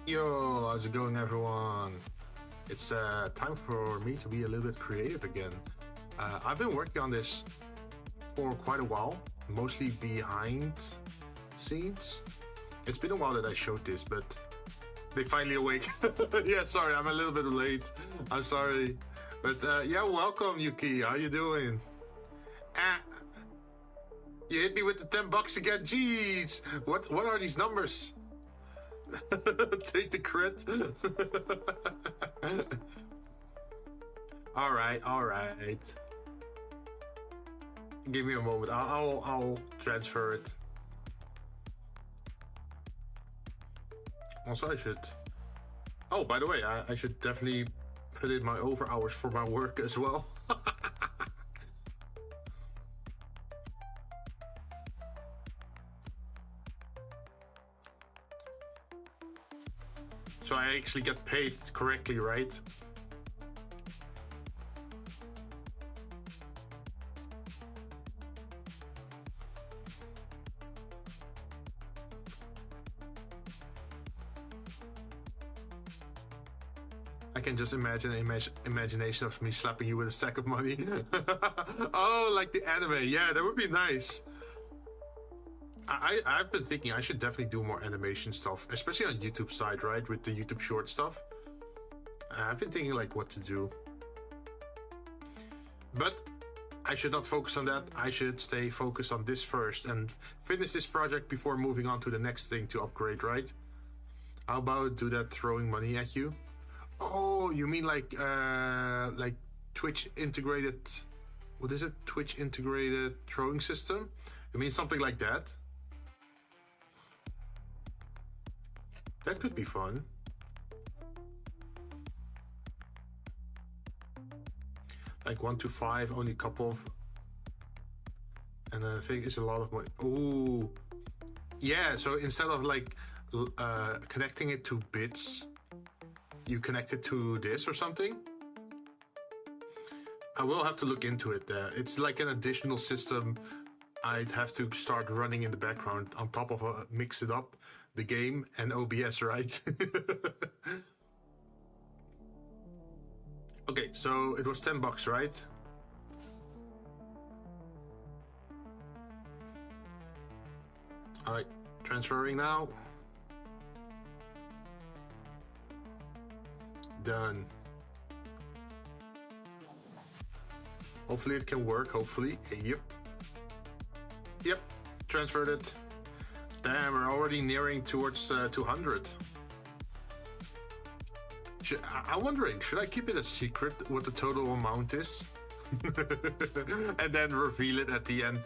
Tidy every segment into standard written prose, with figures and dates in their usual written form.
Yo, how's it going, everyone? It's time for me to be a little bit creative again. I've been working on this for quite a while, mostly behind scenes. It's been a while that I showed this, but they finally awake. Yeah, sorry, I'm a little bit late. I'm sorry. But yeah, welcome, Yuki. How you doing? You hit me with the $10 again. Jeez, what are these numbers? Take the crit. All right. Give me a moment. I'll transfer it. Also, I should. Oh, by the way, I should definitely put in my over hours for my work as well. So I actually get paid correctly, right? I can just imagine imagination of me slapping you with a stack of money. Oh, like the anime. Yeah, that would be nice. I've been thinking I should definitely do more animation stuff, especially on YouTube side, right? With the YouTube short stuff. I've been thinking like what to do. But I should not focus on that. I should stay focused on this first and finish this project before moving on to the next thing to upgrade, right? How about do that throwing money at you? Oh, you mean like Twitch integrated, what is it? Twitch integrated throwing system? You mean something like that? That could be fun. Like 1 to 5, only a couple of, and I think it's a lot of money. Oh, yeah. So instead of like connecting it to bits, you connect it to this or something. I will have to look into it. It's like an additional system I'd have to start running in the background on top of mix it up, the game and OBS, right? Okay, so it was $10, right? All right, transferring now. Done. Hopefully it can work, hopefully. Yep, transferred it. Damn, we're already nearing towards 200. I'm wondering, should I keep it a secret what the total amount is? And then reveal it at the end,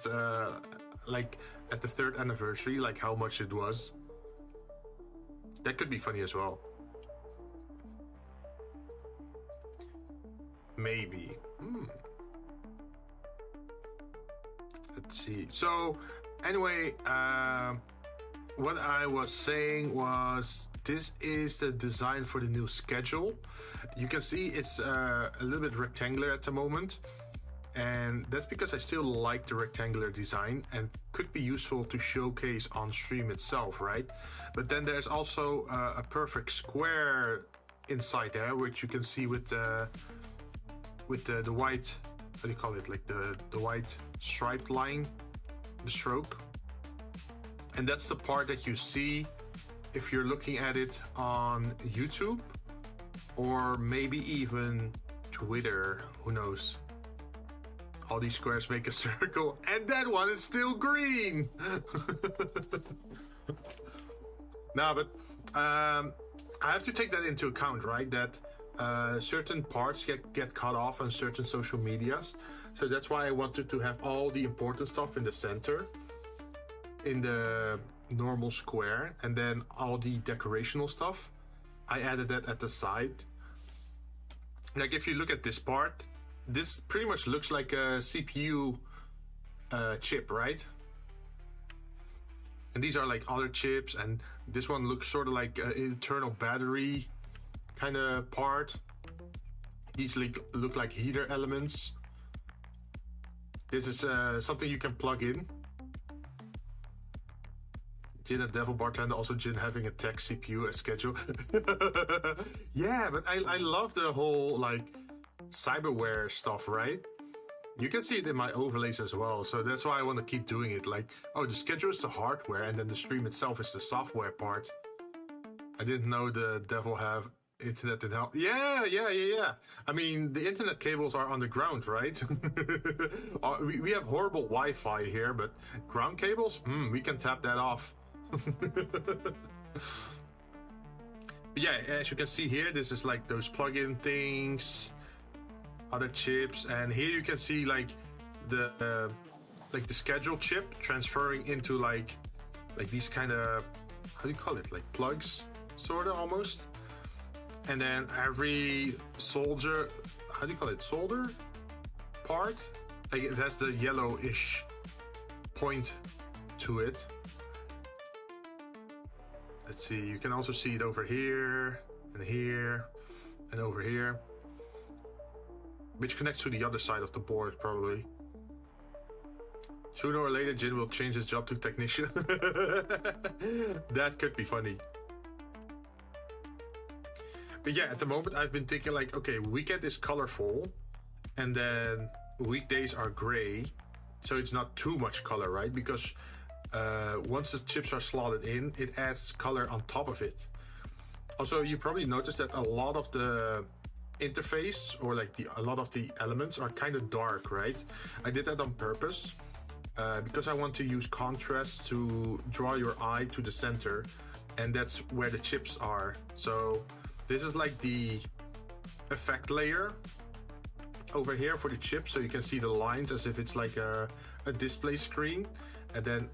like at the 3rd anniversary, like how much it was. That could be funny as well. Maybe. Let's see. So anyway, what I was saying was this is the design for the new schedule. You can see it's a little bit rectangular at the moment, and that's because I still like the rectangular design and could be useful to showcase on stream itself, right? But then there's also a perfect square inside there, which you can see with the white, what do you call it, like the white striped line, the stroke. And that's the part that you see if you're looking at it on YouTube or maybe even Twitter, who knows. All these squares make a circle and that one is still green. No, but I have to take that into account, right? That certain parts get cut off on certain social medias. So that's why I wanted to have all the important stuff in the center, in the normal square, and then all the decorational stuff, I added that at the side. Like if you look at this part, this pretty much looks like a CPU chip, right? And these are like other chips, and this one looks sort of like an internal battery kind of part. These look like heater elements. This is something you can plug in. Jinn and Devil Bartender, also Jinn having a tech CPU as schedule. Yeah, but I love the whole like cyberware stuff, right? You can see it in my overlays as well, so that's why I want to keep doing it. Like, oh, the schedule is the hardware, and then the stream itself is the software part. I didn't know the Devil have internet in hell. Yeah. I mean, the internet cables are underground, right? We have horrible Wi-Fi here, but ground cables, we can tap that off. But yeah, as you can see here, this is like those plug-in things, other chips, and here you can see like the schedule chip transferring into like these kind of, how do you call it, like plugs, sort of, almost. And then every solder, how do you call it, solder part, like it has the yellowish point to it. Let's see, you can also see it over here and over here, which connects to the other side of the board probably. Sooner or later, Jinn will change his job to technician. That could be funny. But yeah, at the moment I've been thinking like, okay, weekend is colorful and then weekdays are gray. So it's not too much color, right? Because once the chips are slotted in, it adds color on top of it. Also, you probably noticed that a lot of the interface or like a lot of the elements are kind of dark, right? I did that on purpose because I want to use contrast to draw your eye to the center, and that's where the chips are. So this is like the effect layer over here for the chip, so you can see the lines as if it's like a display screen, and then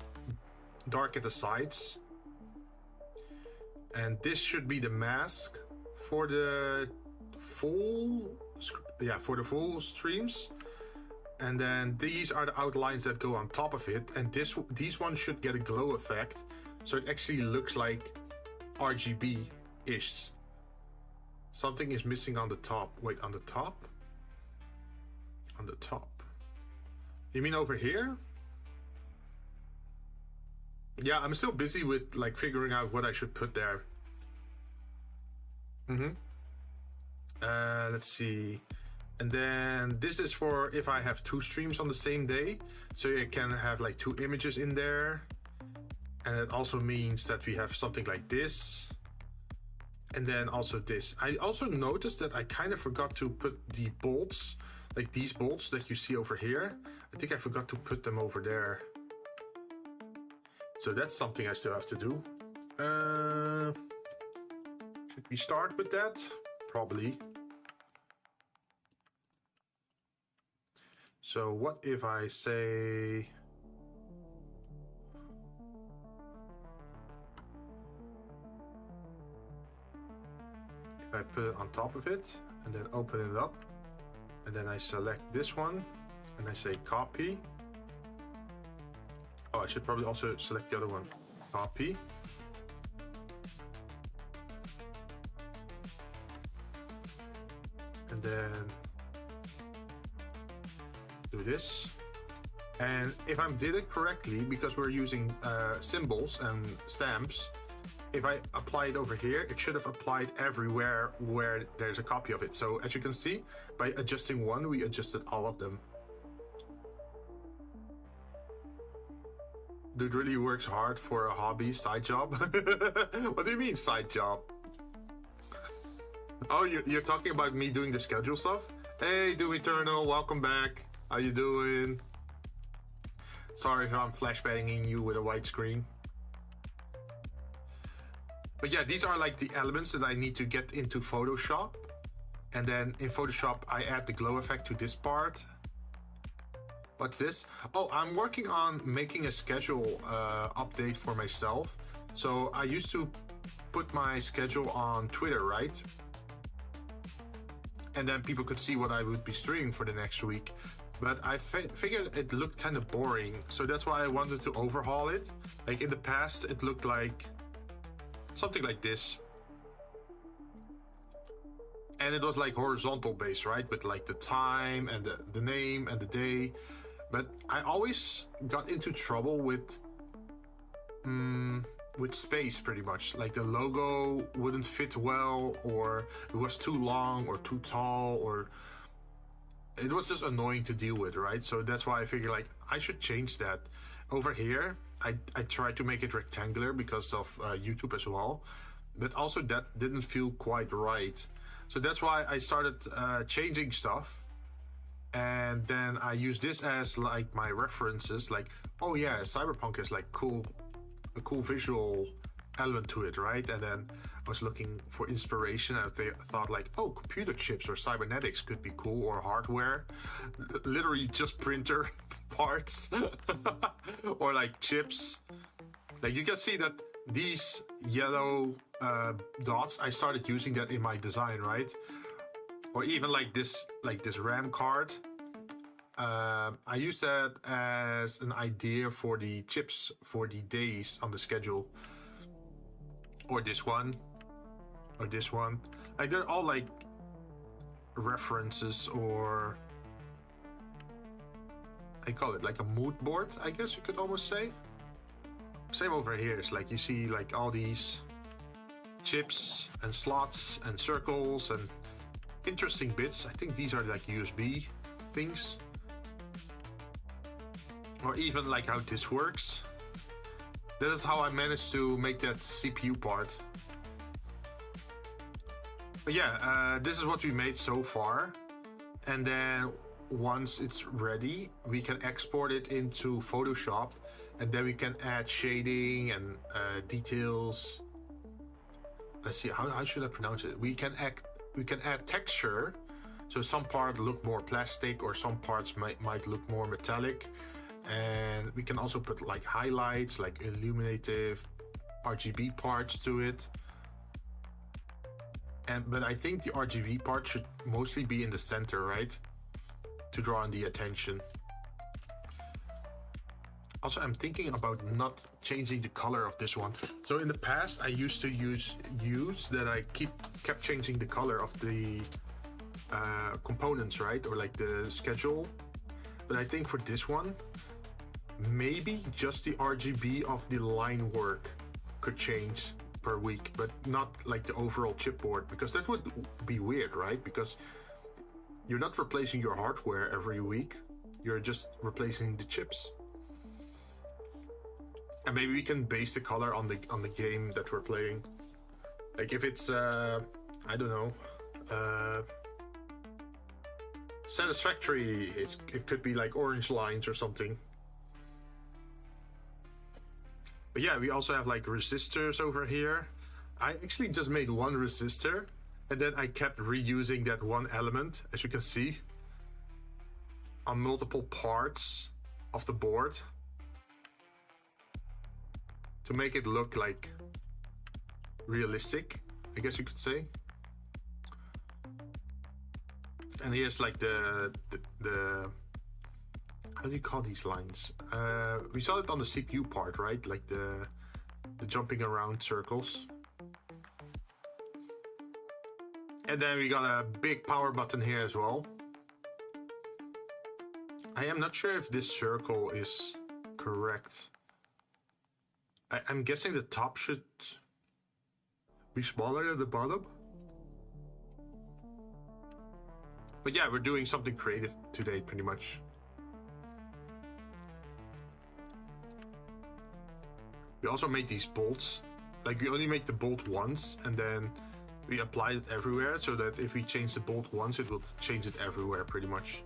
dark at the sides. And this should be the mask for the full streams. And then these are the outlines that go on top of it, and these ones should get a glow effect, so it actually looks like RGB-ish. Something is missing on the top. Wait, on the top? On the top. You mean over here? Yeah, I'm still busy with like figuring out what I should put there. Let's see. And then this is for if I have two streams on the same day. So you can have like two images in there. And it also means that we have something like this. And then also this. I also noticed that I kind of forgot to put the bolts, like these bolts that you see over here. I think I forgot to put them over there. So that's something I still have to do. Should we start with that? Probably. So what if I say... I put it on top of it and then open it up, and then I select this one and I say copy. Oh, I should probably also select the other one. Copy. And then do this. And if I did it correctly, because we're using symbols and stamps, if I apply it over here, it should have applied everywhere where there's a copy of it. So as you can see, by adjusting one, we adjusted all of them. Dude really works hard for a hobby, side job. What do you mean side job? Oh, you're talking about me doing the schedule stuff? Hey, Doom Eternal, welcome back. How you doing? Sorry if I'm flashbanging you with a white screen. But yeah, these are like the elements that I need to get into Photoshop. And then in Photoshop, I add the glow effect to this part. What's this? Oh, I'm working on making a schedule update for myself. So I used to put my schedule on Twitter, right? And then people could see what I would be streaming for the next week. But I figured it looked kind of boring. So that's why I wanted to overhaul it. Like in the past, it looked like something like this. And it was like horizontal based, right? With like the time and the name and the day. But I always got into trouble with with space pretty much. Like the logo wouldn't fit well, or it was too long or too tall, or it was just annoying to deal with, right? So that's why I figured like I should change that. Over here, I tried to make it rectangular because of YouTube as well, but also that didn't feel quite right. So that's why I started changing stuff. And then I use this as like my references, like, oh yeah, Cyberpunk is like a cool visual element to it, right? And then I was looking for inspiration. I thought like, oh, computer chips or cybernetics could be cool, or hardware, literally just printer parts, or like chips. Like you can see that these yellow dots, I started using that in my design, right? Or even like this RAM card. I use that as an idea for the chips for the days on the schedule. Or this one. Or this one. Like they're all like references, or I call it like a mood board, I guess you could almost say. Same over here. It's like you see like all these chips and slots and circles and interesting bits. I think these are like USB things. Or even like how this works. This is how I managed to make that CPU part. But yeah, this is what we made so far. And then once it's ready, we can export it into Photoshop, and then we can add shading and details. Let's see, how should I pronounce it? We can add texture, so some parts look more plastic, or some parts might look more metallic. And we can also put like highlights, like illuminative RGB parts to it. But I think the RGB part should mostly be in the center, right? To draw in the attention. Also, I'm thinking about not changing the color of this one. So in the past, I used to use that I kept changing the color of the components, right? Or like the schedule. But I think for this one, maybe just the RGB of the line work could change per week, but not like the overall chipboard, because that would be weird, right? Because you're not replacing your hardware every week, you're just replacing the chips. And maybe we can base the color on the game that we're playing. Like if it's I don't know, Satisfactory, it could be like orange lines or something. But yeah, we also have like resistors over here. I actually just made one resistor, and then I kept reusing that one element, as you can see, on multiple parts of the board to make it look like realistic, I guess you could say. And here's like the how do you call these lines? We saw it on the CPU part, right? Like the jumping around circles. And then we got a big power button here as well. I am not sure if this circle is correct. I'm guessing the top should be smaller than the bottom. But yeah, we're doing something creative today, pretty much. We also made these bolts. Like, we only made the bolt once, and then we applied it everywhere, so that if we change the bolt once, it will change it everywhere, pretty much.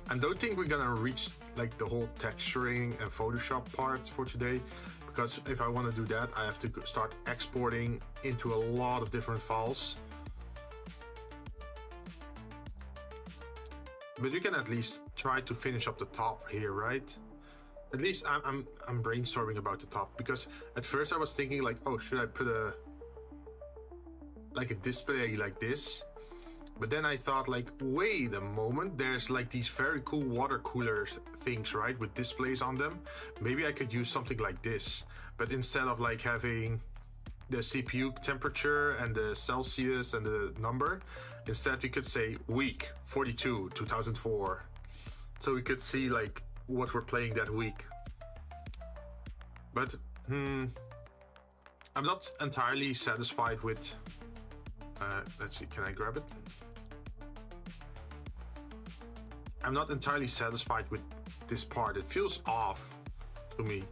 I don't think we're gonna reach like the whole texturing and Photoshop part for today, because if I want to do that, I have to start exporting into a lot of different files. But you can at least try to finish up the top here, right? At least I'm brainstorming about the top, because at first I was thinking like, oh, should I put a display like this? But then I thought like, wait a moment, there's like these very cool water cooler things, right? With displays on them. Maybe I could use something like this, but instead of like having the CPU temperature and the Celsius and the number, instead we could say week 42, 2004. So we could see like what we're playing that week. But I'm not entirely satisfied with. Let's see, can I grab it? I'm not entirely satisfied with this part. It feels off to me.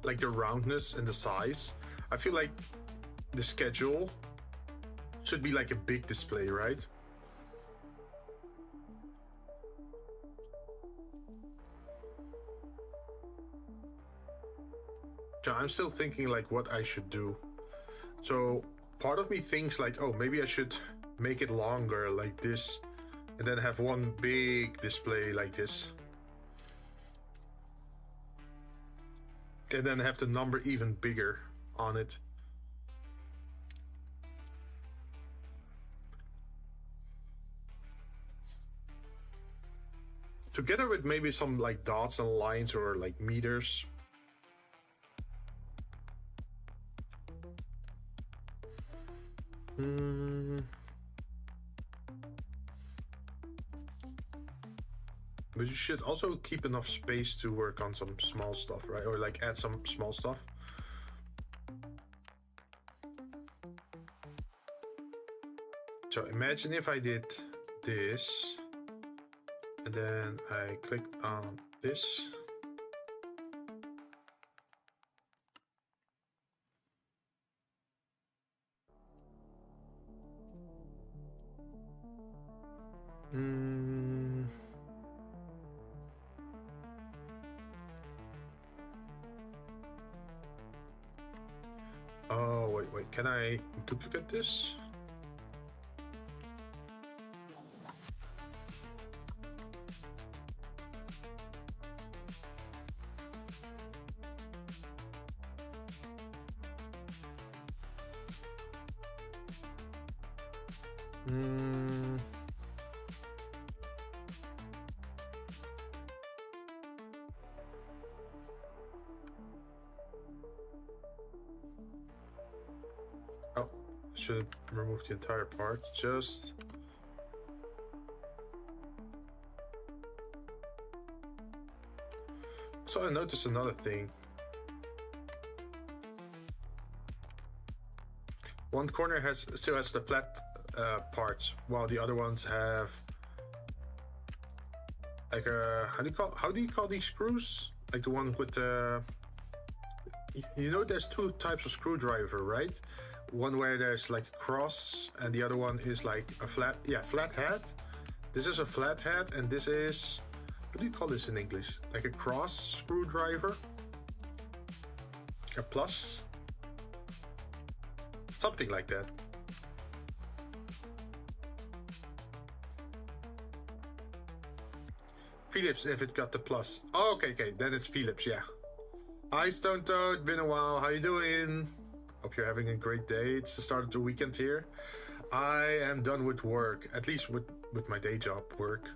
Like the roundness and the size. I feel like the schedule should be like a big display, right? So I'm still thinking like what I should do. So part of me thinks like, oh, maybe I should make it longer like this and then have one big display like this. And then have the number even bigger on it. Together with maybe some like dots and lines or like meters. But you should also keep enough space to work on some small stuff, right? Or like add some small stuff. So imagine if I did this, and then I clicked on this. Oh, wait, can I duplicate this? Oh, should remove the entire part. Just so I noticed another thing. One corner still has the flat parts, while the other ones have like a how do you call these screws? Like the one with the you know, there's two types of screwdriver, right? One where there's like a cross, and the other one is like a flat head. This is a flat head, and this is, what do you call this in English? Like a cross screwdriver, a plus, something like that. Philips, if it got the plus. Oh, okay, then it's Philips, yeah. Hi Stone Toad, been a while, how you doing? Hope you're having a great day. It's the start of the weekend here. I am done with work, at least with my day job work.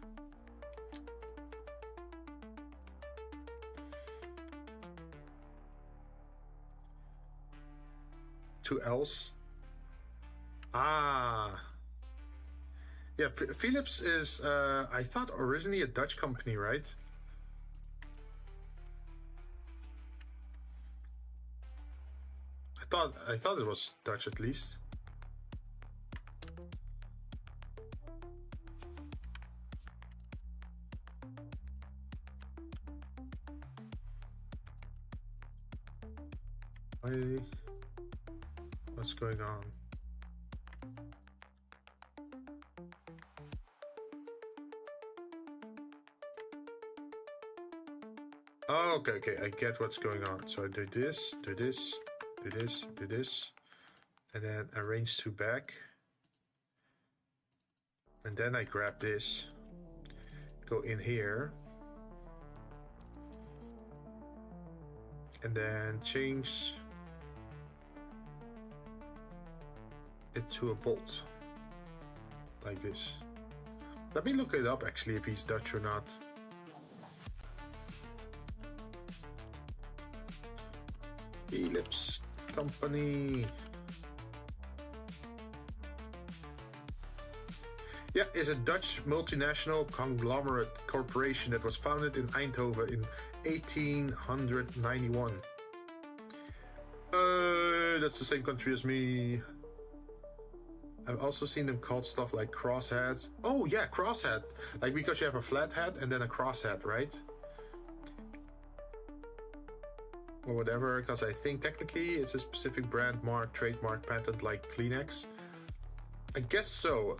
Two L's. Ah. Yeah, Philips is, I thought originally a Dutch company, right? I thought it was Dutch at least. What's going on? Oh, okay, I get what's going on. So I do this, do this, do this, do this, and then arrange to back. And then I grab this, go in here, and then change it to a bolt, like this. Let me look it up actually, if he's Dutch or not. Philips company. Yeah, is a Dutch multinational conglomerate corporation that was founded in Eindhoven in 1891. That's the same country as me. I've also seen them called stuff like crossheads. Oh yeah, crosshead. Like because you have a flat head and then a crosshead, right? Or whatever, because I think technically it's a specific brand, mark, trademark, patent like Kleenex. I guess so.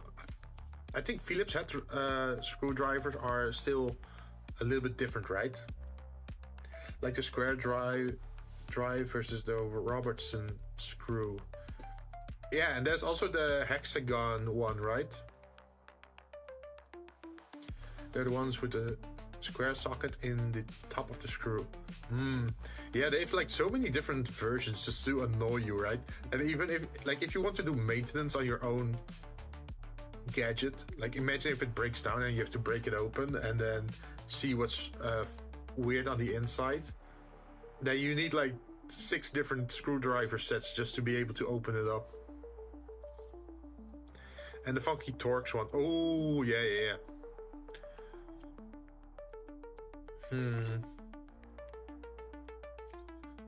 I think Phillips head screwdrivers are still a little bit different, right? Like the square drive versus the Robertson screw. Yeah, and there's also the hexagon one, right? They're the ones with the square socket in the top of the screw. Yeah, they have like so many different versions just to annoy you, right? And even if you want to do maintenance on your own gadget, like imagine if it breaks down and you have to break it open and then see what's weird on the inside. Then you need like 6 different screwdriver sets just to be able to open it up. And the funky Torx one. Oh, yeah.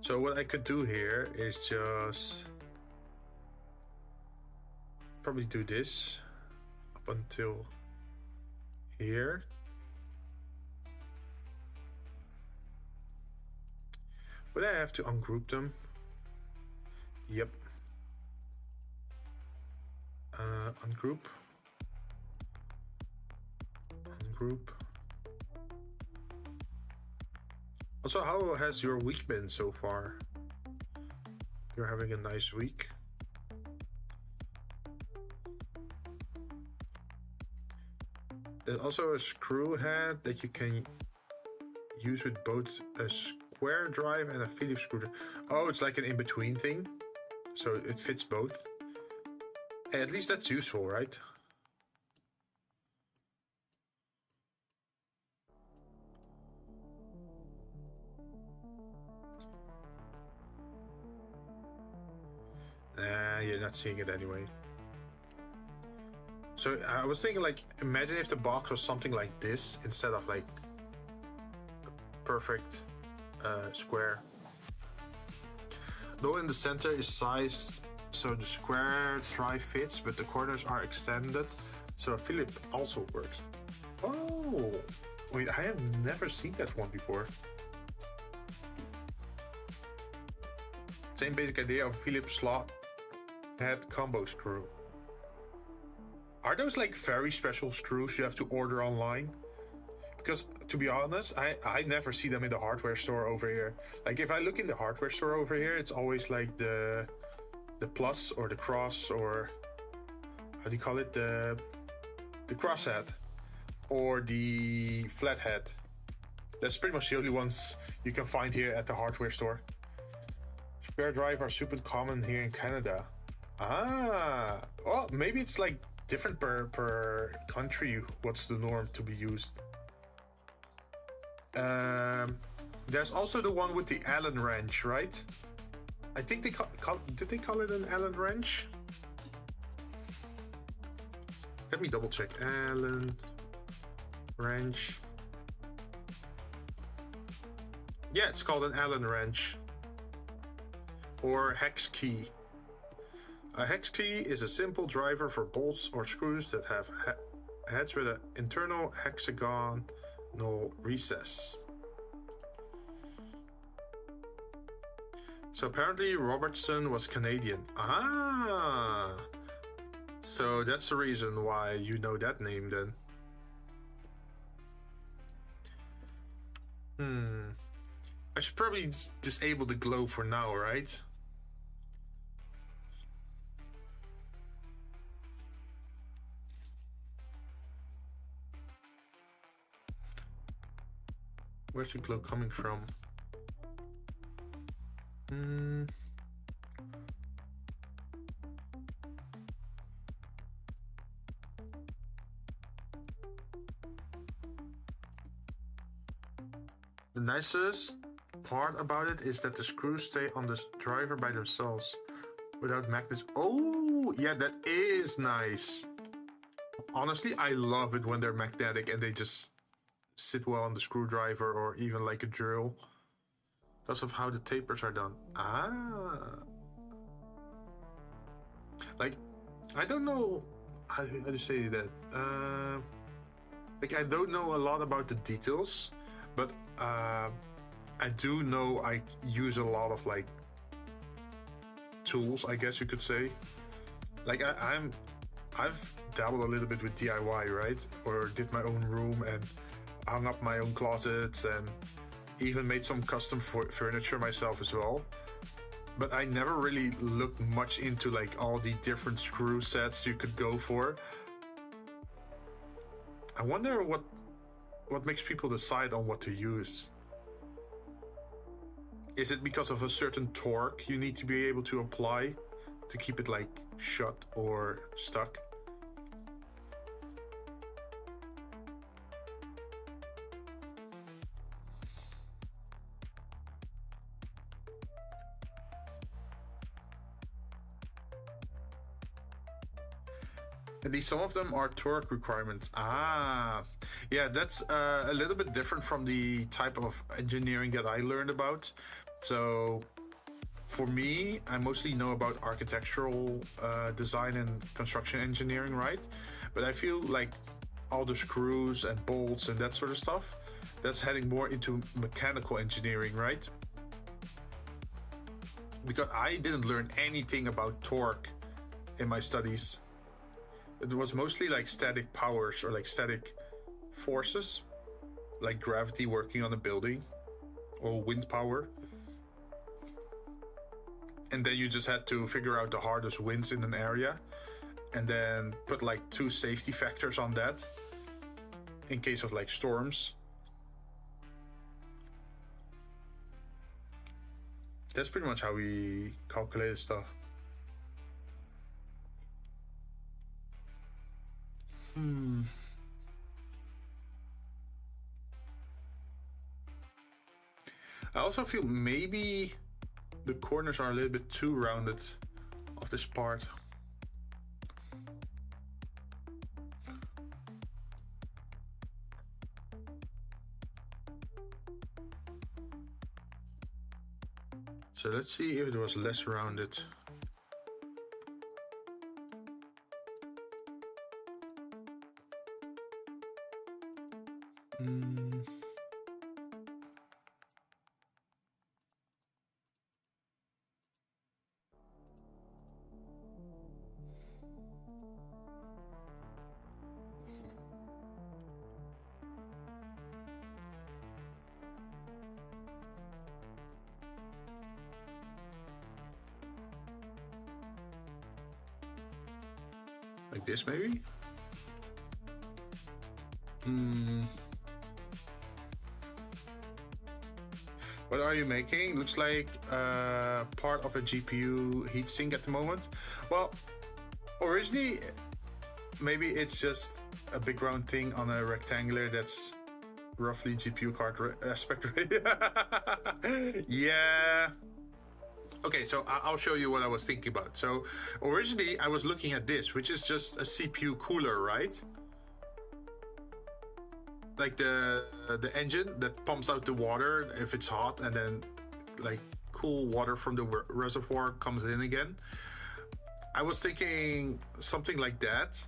So what I could do here is just probably do this up until here. But I have to ungroup them. Yep. Ungroup. Also, how has your week been so far? You're having a nice week. There's also a screw head that you can use with both a square drive and a Phillips screwdriver. Oh, it's like an in-between thing. So it fits both. Hey, at least that's useful, right? Nah, you're not seeing it anyway. So I was thinking, like, imagine if the box was something like this instead of like a perfect square. Though in the center is sized so the square drive fits, but the corners are extended, so a Phillips also works. Oh, wait, I have never seen that one before. Same basic idea of Phillips slot head combo screw. Are those like very special screws you have to order online? Because to be honest, I never see them in the hardware store over here. Like if I look in the hardware store over here, it's always like the plus or the cross, or how do you call it, the crosshead or the flathead. That's pretty much the only ones you can find here at the hardware store. Square drive are super common here in Canada. Ah, well, maybe it's like different per country. What's the norm to be used? There's also the one with the Allen wrench, right? I think they did they call it an Allen wrench? Let me double check. Allen wrench. Yeah, it's called an Allen wrench. Or hex key. A hex key is a simple driver for bolts or screws that have heads with an internal hexagonal recess. So apparently Robertson was Canadian. Ah! So that's the reason why you know that name then. I should probably disable the glow for now, right? Where's the glow coming from? The nicest part about it is that the screws stay on the driver by themselves without magnets. Oh, yeah, that is nice. Honestly, I love it when they're magnetic and they just sit well on the screwdriver or even like a drill. Because of how the tapers are done. Like, I don't know how to say that. Like, I don't know a lot about the details, but I do know I use a lot of like tools, I guess you could say. Like I've dabbled a little bit with DIY, right? Or did my own room and hung up my own closets and even made some custom furniture myself as well. But I never really looked much into like all the different screw sets you could go for. I wonder what makes people decide on what to use. Is it because of a certain torque you need to be able to apply to keep it like shut or stuck? And some of them are torque requirements. Yeah, that's a little bit different from the type of engineering that I learned about. So for me, I mostly know about architectural design and construction engineering, right? But I feel like all the screws and bolts and that sort of stuff, that's heading more into mechanical engineering, right? Because I didn't learn anything about torque in my studies. It was mostly like static powers or like static forces, like gravity working on a building or wind power. And then you just had to figure out the hardest winds in an area and then put like 2 safety factors on that in case of like storms. That's pretty much how we calculated stuff. I also feel maybe the corners are a little bit too rounded of this part. So let's see if it was less rounded. Like this, maybe? What are you making? Looks like part of a GPU heatsink at the moment. Well, originally, maybe it's just a big round thing on a rectangular that's roughly GPU card aspect ratio. Yeah. Okay, so I'll show you what I was thinking about. So originally I was looking at this, which is just a CPU cooler, right? Like the engine that pumps out the water if it's hot, and then like cool water from the reservoir comes in again. I was thinking something like that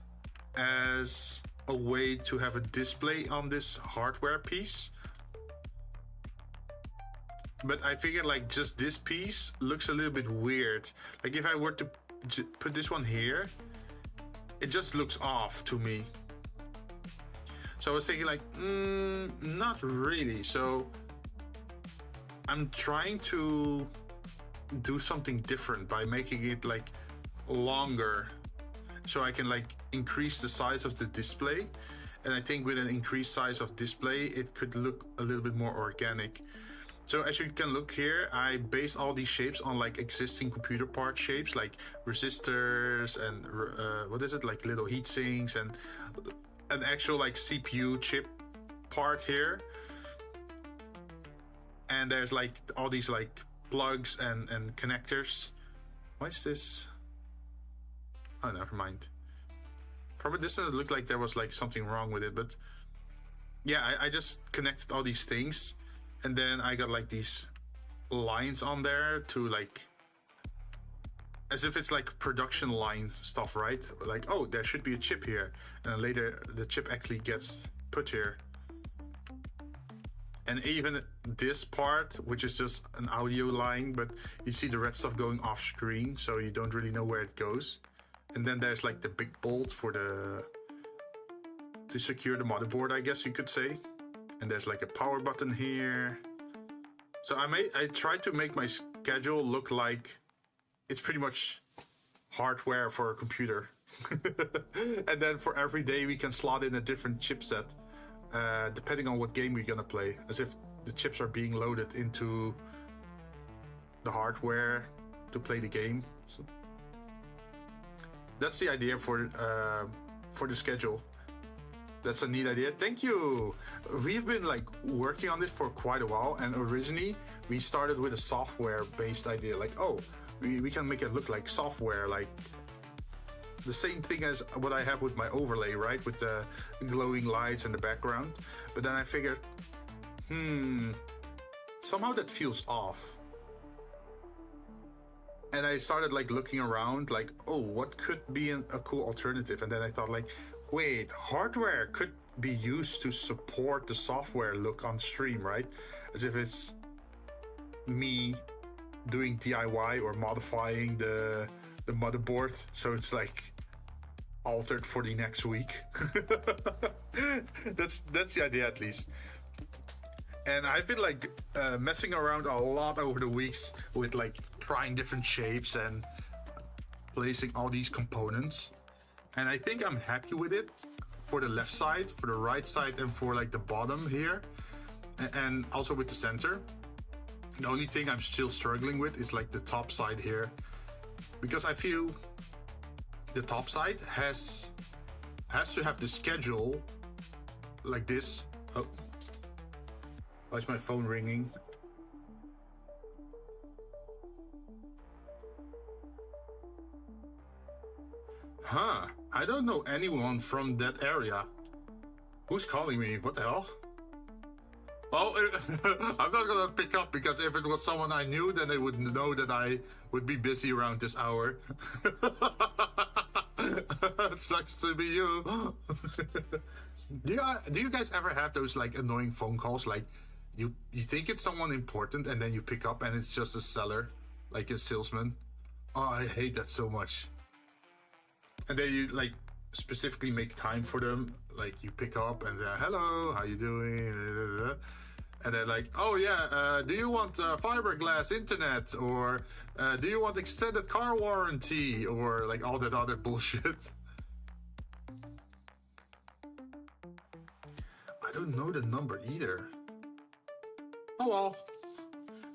as a way to have a display on this hardware piece. But I figured like just this piece looks a little bit weird. Like if I were to put this one here, it just looks off to me. So I was thinking like, not really. So I'm trying to do something different by making it like longer, so I can like increase the size of the display. And I think with an increased size of display, it could look a little bit more organic. So as you can look here, I based all these shapes on like existing computer part shapes, like resistors and what is it, like little heat sinks and an actual like CPU chip part here. And there's like all these like plugs and connectors. Why is this? Oh, never mind. from a distance it looked like there was like something wrong with it, but yeah, I just connected all these things, and then I got like these lines on there to like, as if it's like production line stuff, right? Like, oh, there should be a chip here, and then later the chip actually gets put here. And even this part, which is just an audio line, but you see the red stuff going off screen, so you don't really know where it goes. And then there's like the big bolt for to secure the motherboard, I guess you could say. And there's like a power button here. So I tried to make my schedule look like it's pretty much hardware for a computer. And then for every day we can slot in a different chipset, depending on what game we're gonna play, as if the chips are being loaded into the hardware to play the game. So that's the idea for the schedule. That's a neat idea. Thank you. We've been like working on this for quite a while, and originally we started with a software-based idea, like, oh, we can make it look like software, like the same thing as what I have with my overlay, right? With the glowing lights in the background. But then I figured, somehow that feels off. And I started like looking around, like, oh, what could be a cool alternative? And then I thought like, wait, hardware could be used to support the software look on stream, right? As if it's me doing DIY or modifying the motherboard, so it's like altered for the next week. That's the idea, at least. And I've been like messing around a lot over the weeks with like trying different shapes and placing all these components, and I think I'm happy with it for the left side, for the right side, and for like the bottom here, and also with the center. The only thing I'm still struggling with is like the top side here, because I feel the top side has to have the schedule like this. Oh, why is my phone ringing? Huh, I don't know anyone from that area. Who's calling me? What the hell? Well, I'm not gonna pick up, because if it was someone I knew, then they would know that I would be busy around this hour. Sucks to be you. Do you guys ever have those like annoying phone calls? Like you think it's someone important, and then you pick up and it's just a seller, like a salesman. Oh, I hate that so much. And then you like specifically make time for them, like you pick up and hello, how you doing? And they're like, oh yeah, do you want fiberglass internet, or do you want extended car warranty, or like all that other bullshit. I don't know the number either. Oh well,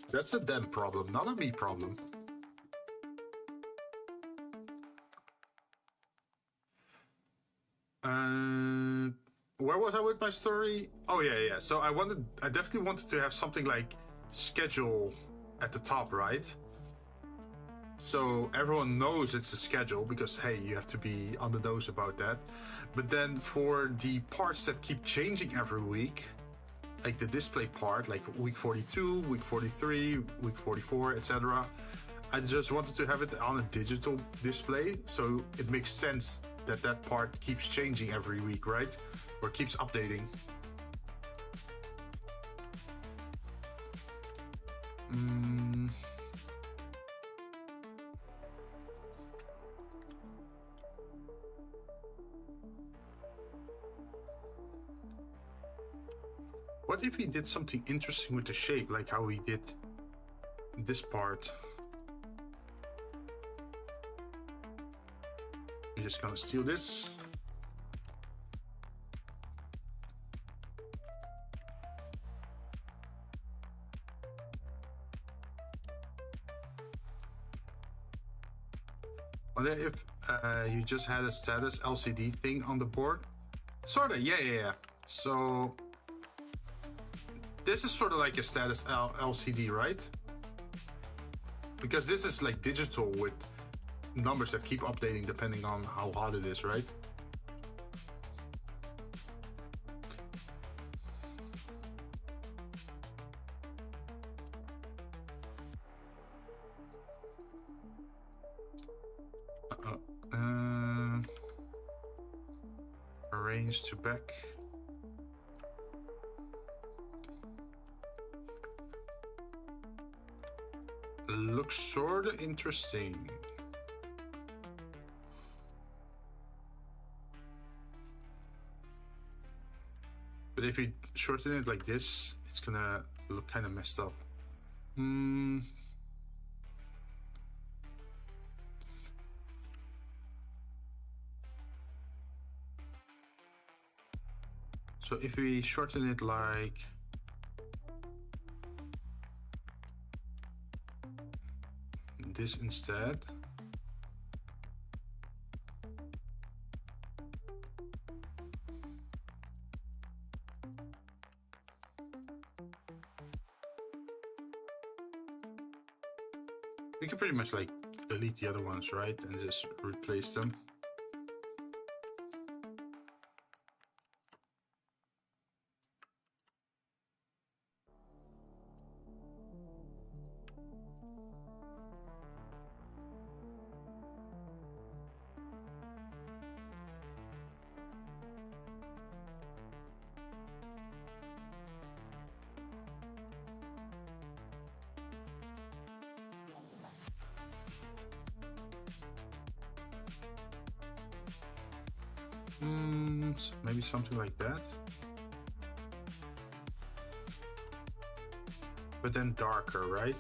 that's a them problem, not a me problem. Where was I with my story? Oh yeah. So I definitely wanted to have something like schedule at the top, right? So everyone knows it's a schedule, because hey, you have to be on the nose about that. But then for the parts that keep changing every week, like the display part, like week 42, week 43, week 44, etc. I just wanted to have it on a digital display, so it makes sense that that part keeps changing every week, right? Or keeps updating. What if we did something interesting with the shape, like how we did this part? I'm just gonna steal this. Wonder if you just had a status LCD thing on the board. Sorta, yeah. So this is sort of like a status LCD, right? Because this is like digital with numbers that keep updating depending on how hot it is, right? change to back. Looks sort of interesting. But if we shorten it like this, it's gonna look kind of messed up. So if we shorten it like this instead. We can pretty much like delete the other ones, right? And just replace them. Maybe something like that. But then darker, right?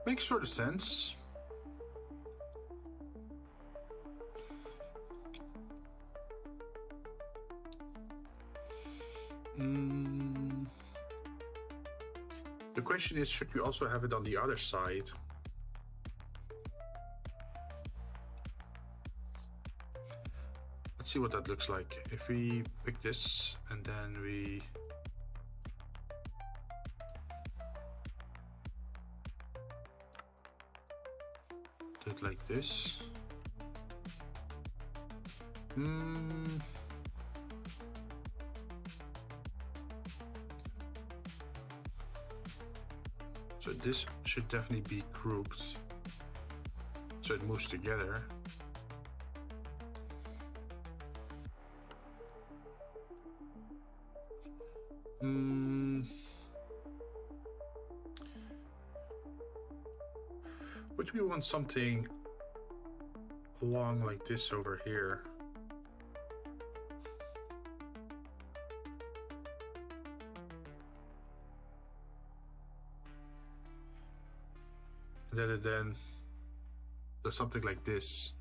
Makes sort of sense. The question is, should we also have it on the other side? Let's see what that looks like. If we pick this and then we do it like this. So this should definitely be grouped so it moves together. Would we want something long like this over here? And then does something like this.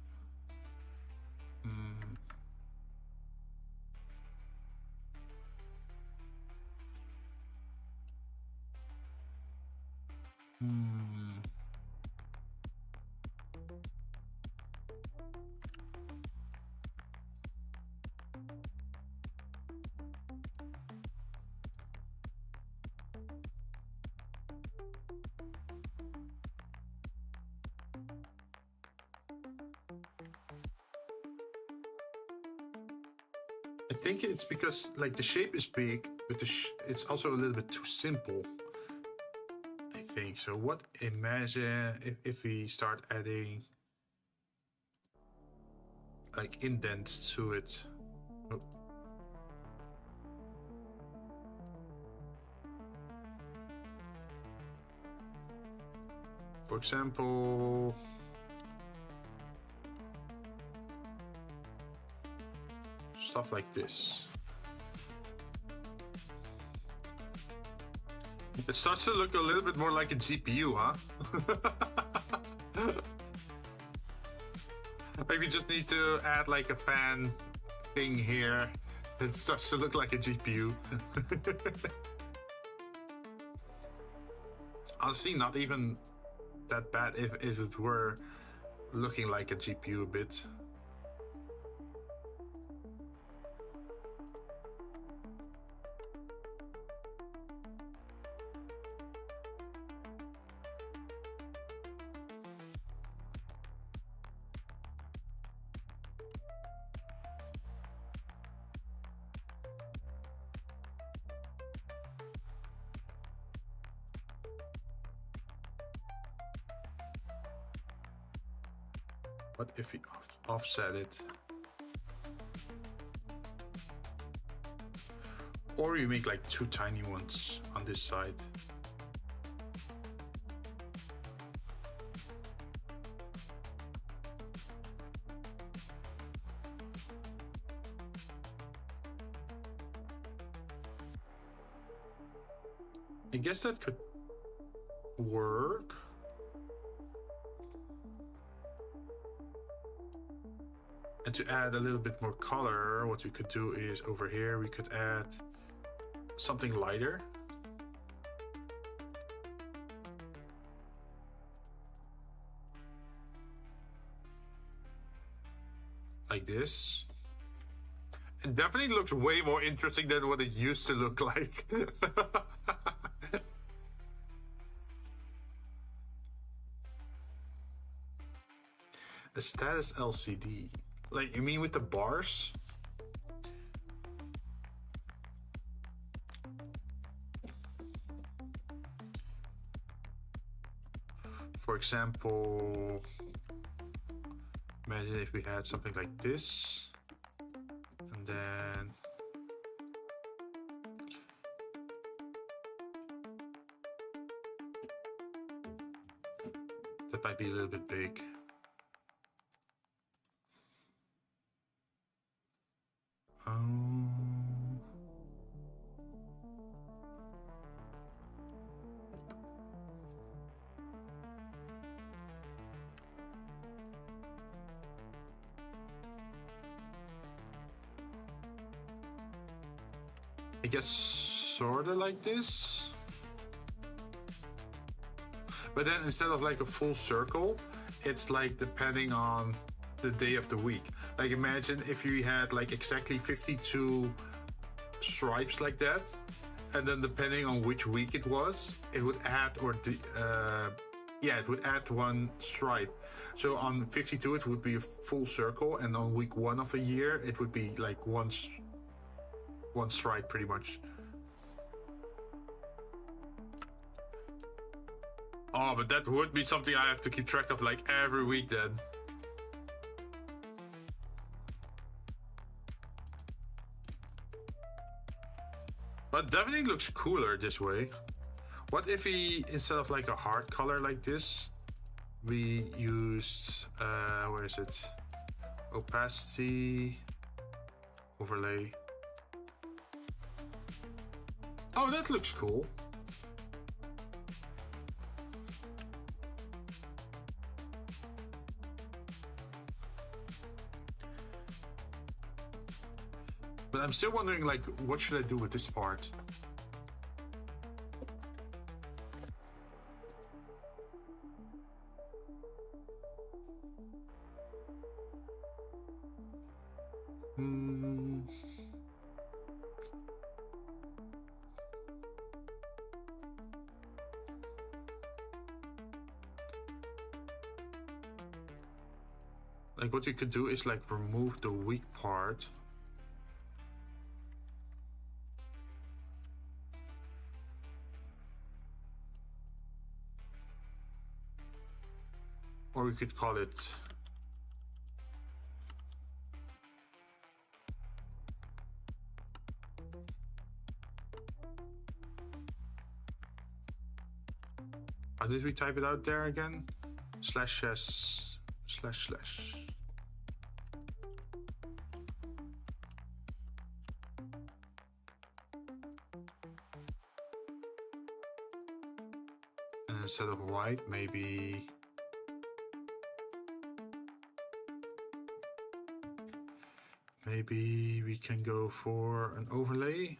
I think it's because like the shape is big, but it's also a little bit too simple. I think so. What imagine if we start adding like indents to it? Oh. For example, stuff like this. It starts to look a little bit more like a GPU, huh? Maybe just need to add like a fan thing here that starts to look like a GPU. Honestly, not even that bad if it were looking like a GPU a bit. What if we offset it? Or you make like 2 tiny ones on this side. I guess that could work. And to add a little bit more color, what we could do is over here we could add something lighter. Like this. It definitely looks way more interesting than what it used to look like. A status LCD. Like, you mean with the bars? For example, imagine if we had something like this, and then that might be a little bit big. I guess sort of like this. But then instead of like a full circle, it's like depending on the day of the week. Like imagine if you had like exactly 52 stripes like that, and then depending on which week it was, it would add it would add 1 stripe. So on 52 it would be a full circle, and on week 1 of a year it would be like one stripe pretty much. Oh, but that would be something I have to keep track of like every week then. But definitely looks cooler this way. What if we, instead of like a hard color like this, we used, where is it? Opacity, overlay. Oh, that looks cool. But I'm still wondering, like, what should I do with this part? Like, what you could do is like remove the weak part. Or we could call it how did we type it out there again? Slash s slash slash. And instead of white, maybe we can go for an overlay.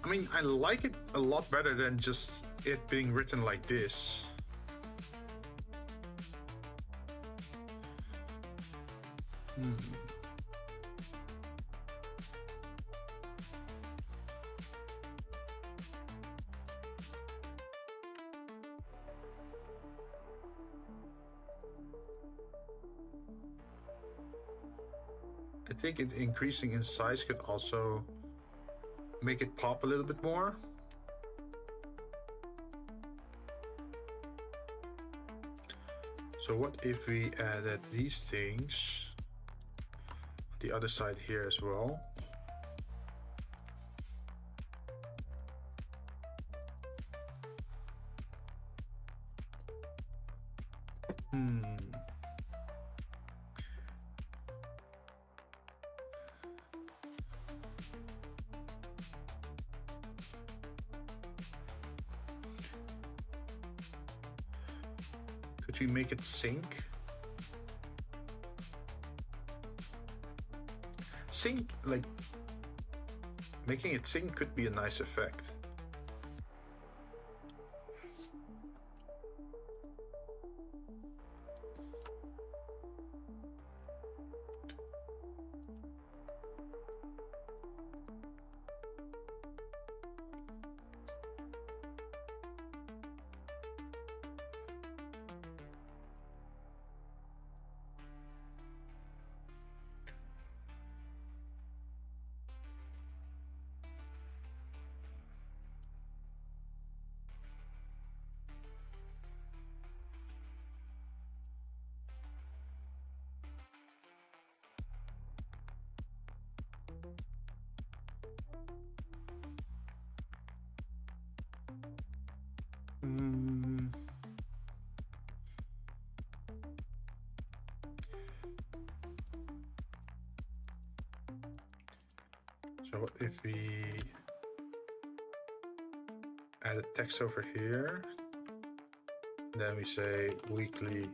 I mean, I like it a lot better than just it being written like this. I think it increasing in size could also make it pop a little bit more. So what if we added these things on the other side here as well? Could we make it sync? Sync, like making it sync could be a nice effect. So what if we add a text over here, then we say weekly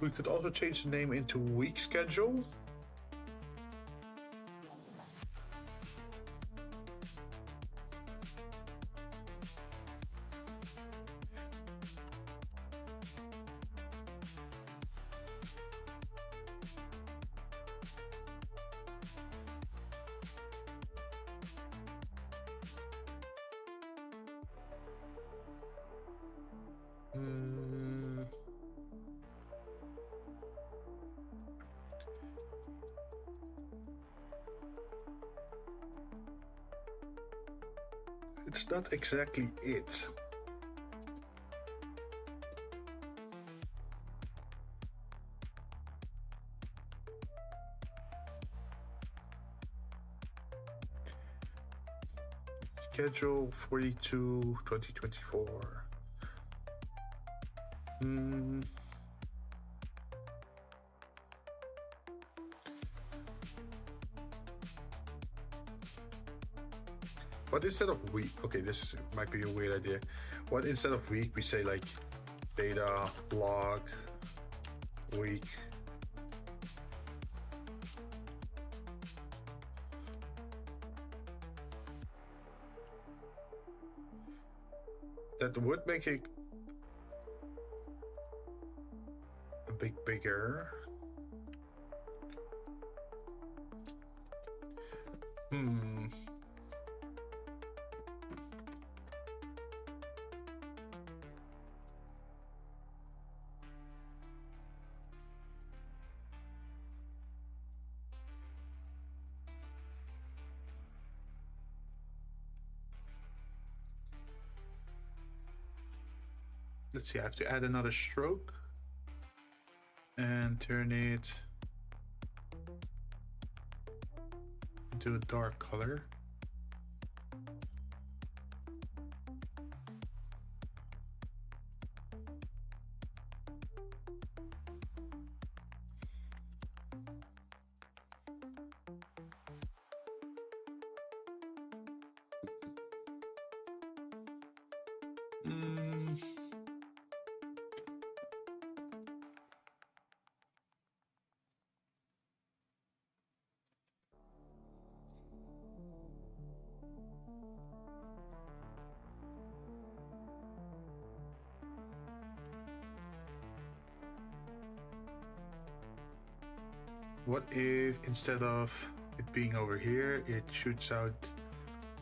we could also change the name into week schedule. It's not exactly it. Schedule 42, 2024. What instead of week? Okay, this might be a weird idea. What instead of week, we say like data log week. That would make it a bit bigger. Let's see, I have to add another stroke and turn it into a dark color. What if instead of it being over here, it shoots out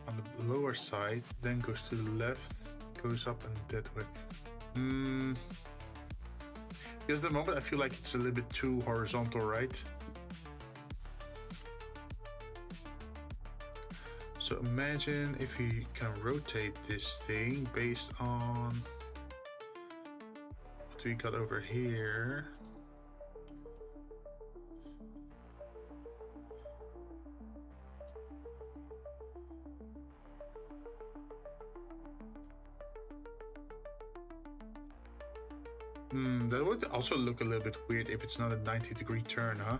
on the lower side, then goes to the left, goes up and that way? Because at the moment I feel like it's a little bit too horizontal, right? So imagine if you can rotate this thing based on what we got over here. That would also look a little bit weird if it's not a 90-degree turn, huh?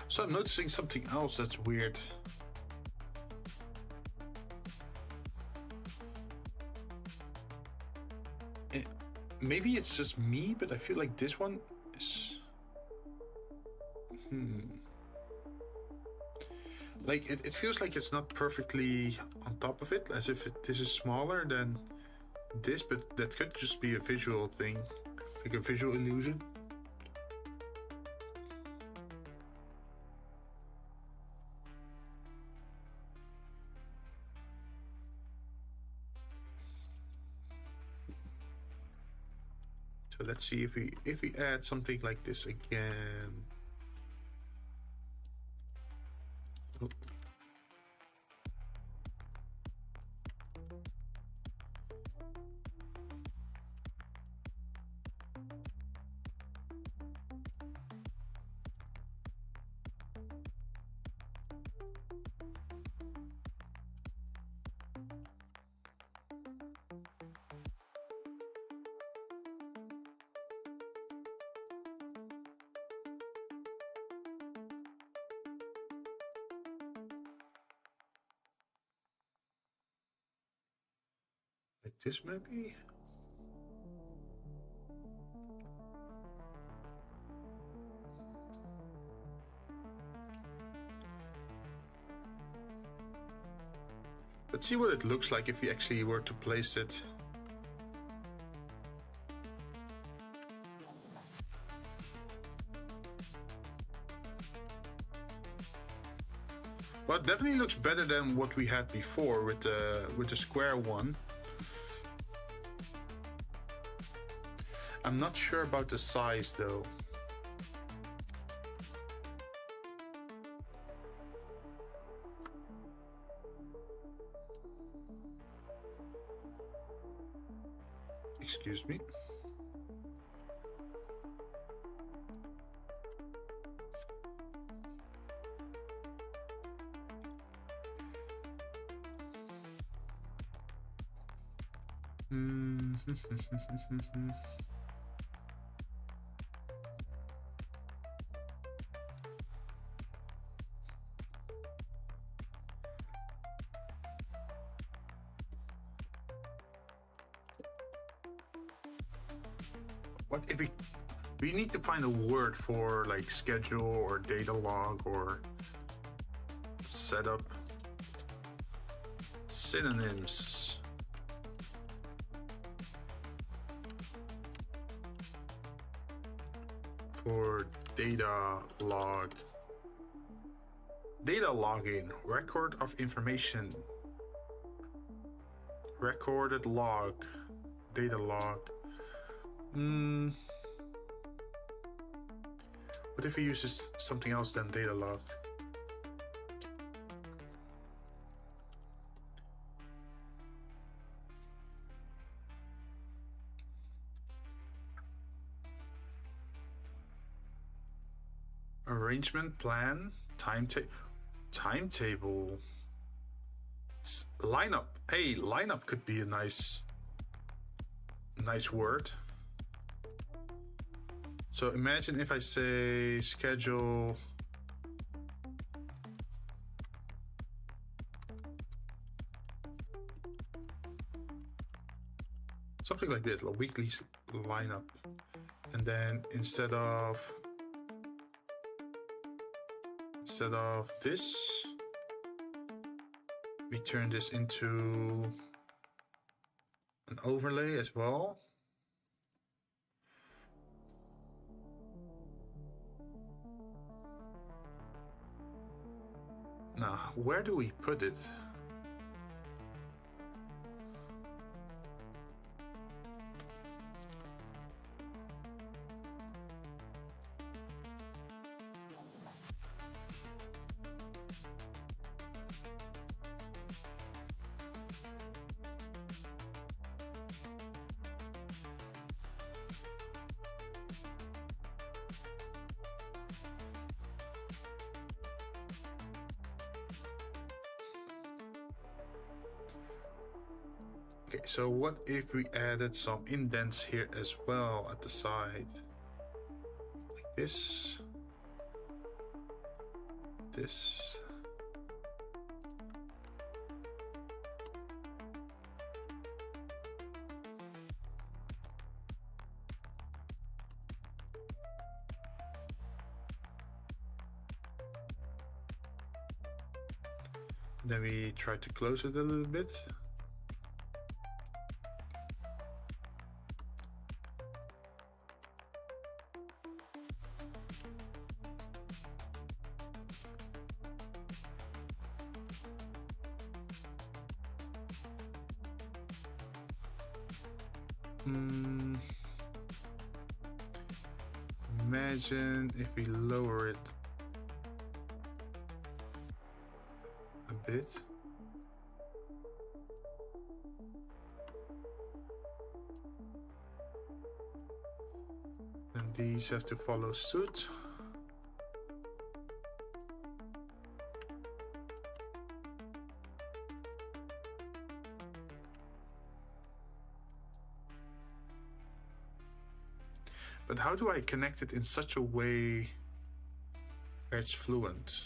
So I'm noticing something else that's weird. Maybe it's just me, but I feel like this one is... Like, it feels like it's not perfectly on top of it, as if this is smaller than this, but that could just be a visual thing, like a visual illusion. So let's see if we add something like this again. Oh. Like this maybe? Let's see what it looks like if we actually were to place it. Well, it definitely looks better than what we had before with the square one. I'm not sure about the size though. Excuse me. What if we need to find a word for like schedule or data log or setup. Synonyms. For data log. Data login, record of information. Recorded log, data log. What if he uses something else than data log? Arrangement plan, timetable, lineup. Hey, lineup could be a nice word. So imagine if I say schedule something like this, a weekly lineup. And then instead of this, we turn this into an overlay as well. Now, where do we put it? Okay, so what if we added some indents here as well at the side? Like this. This. Then we try to close it a little bit. Imagine if we lower it a bit. And these have to follow suit. But how do I connect it in such a way where it's fluent?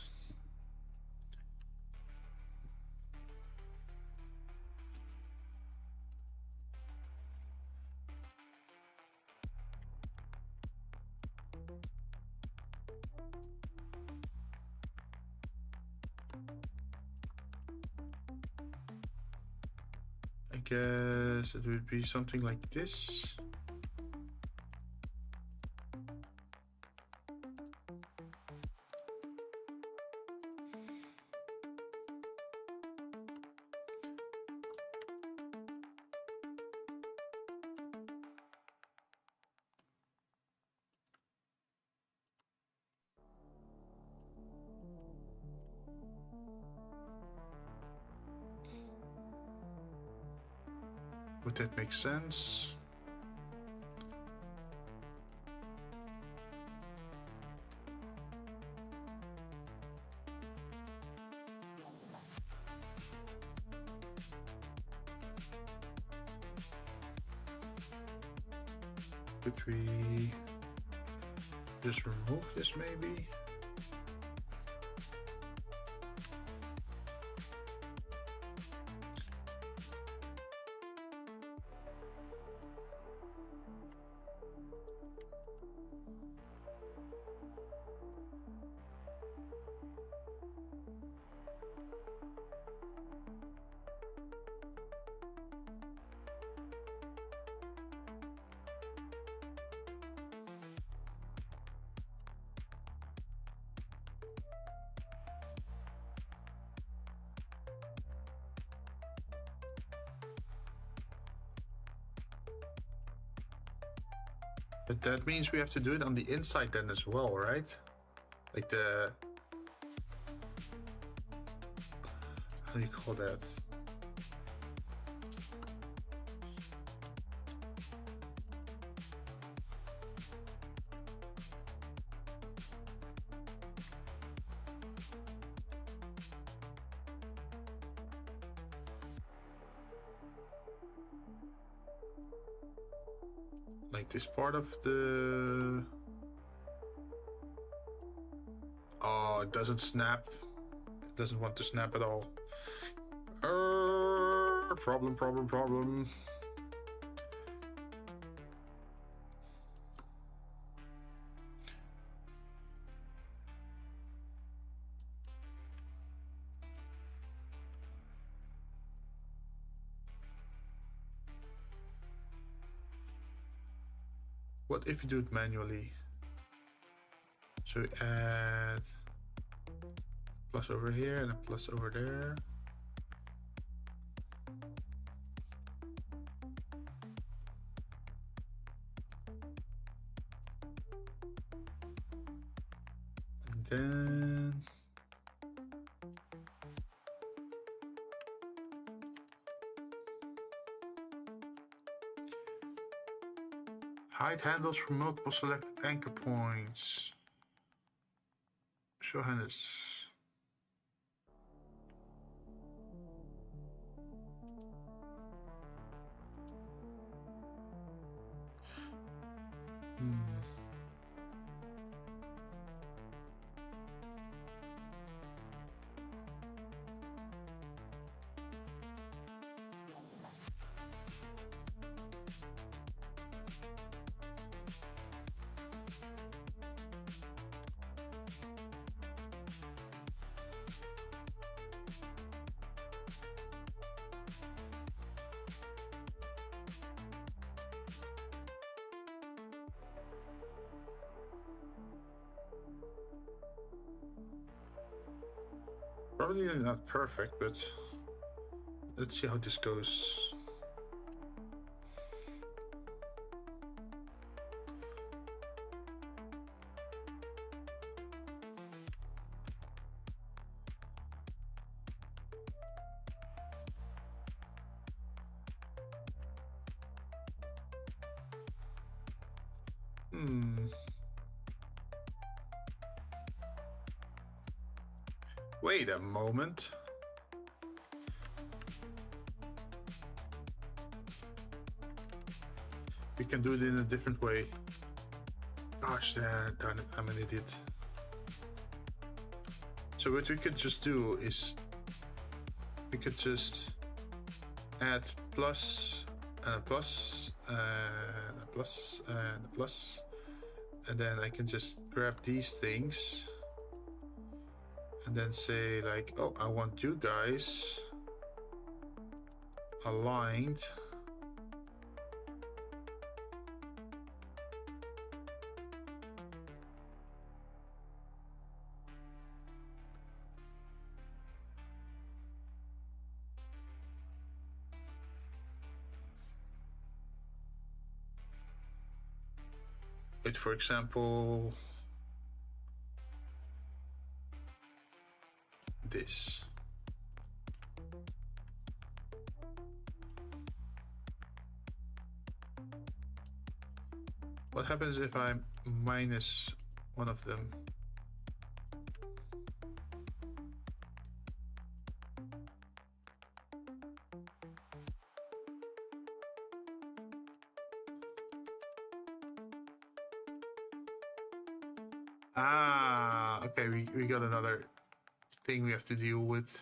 I guess it would be something like this. Would that make sense? Could we just remove this maybe? But that means we have to do it on the inside then as well, right? Like the... how do you call that? Like this part of the... oh, it doesn't snap. It doesn't want to snap at all. Problem. What if you do it manually? So we add plus over here and a plus over there. And then hide handles from multiple selected anchor points. Show handles. Probably not perfect, but let's see how this goes. Wait a moment. We can do it in a different way. Gosh, darn it, I'm an idiot. So what we could just do is we could just add plus and a plus and a plus and a plus, and then I can just grab these things and then say like, oh, I want you guys aligned. With, for example, this. What happens if I minus one of them? Ah, okay, we got another thing we have to deal with.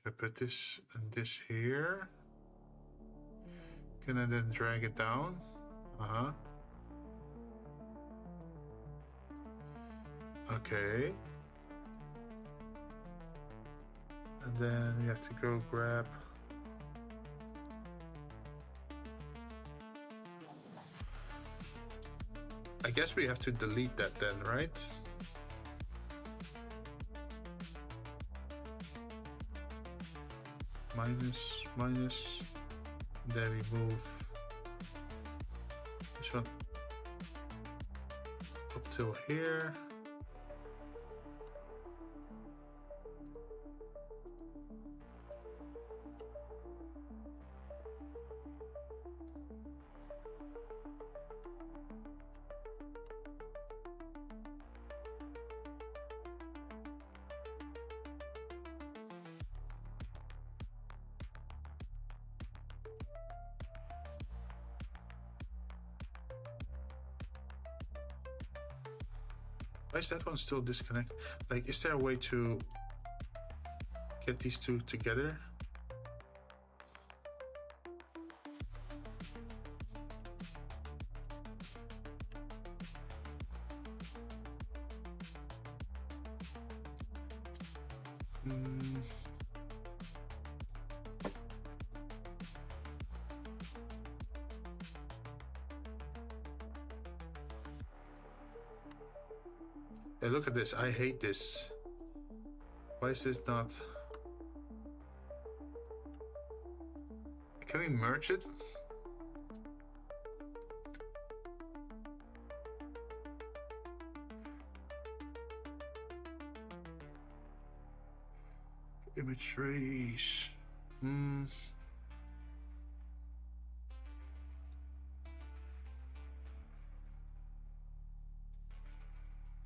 I put this and this here. Can I then drag it down? Okay. And then we have to go grab. I guess we have to delete that then, right? Minus, minus, and then we move this one up till here. Why is that one still disconnected? Like, is there a way to get these two together? Hey, look at this. I hate this. Why is this not... Can we merge it? Image trace.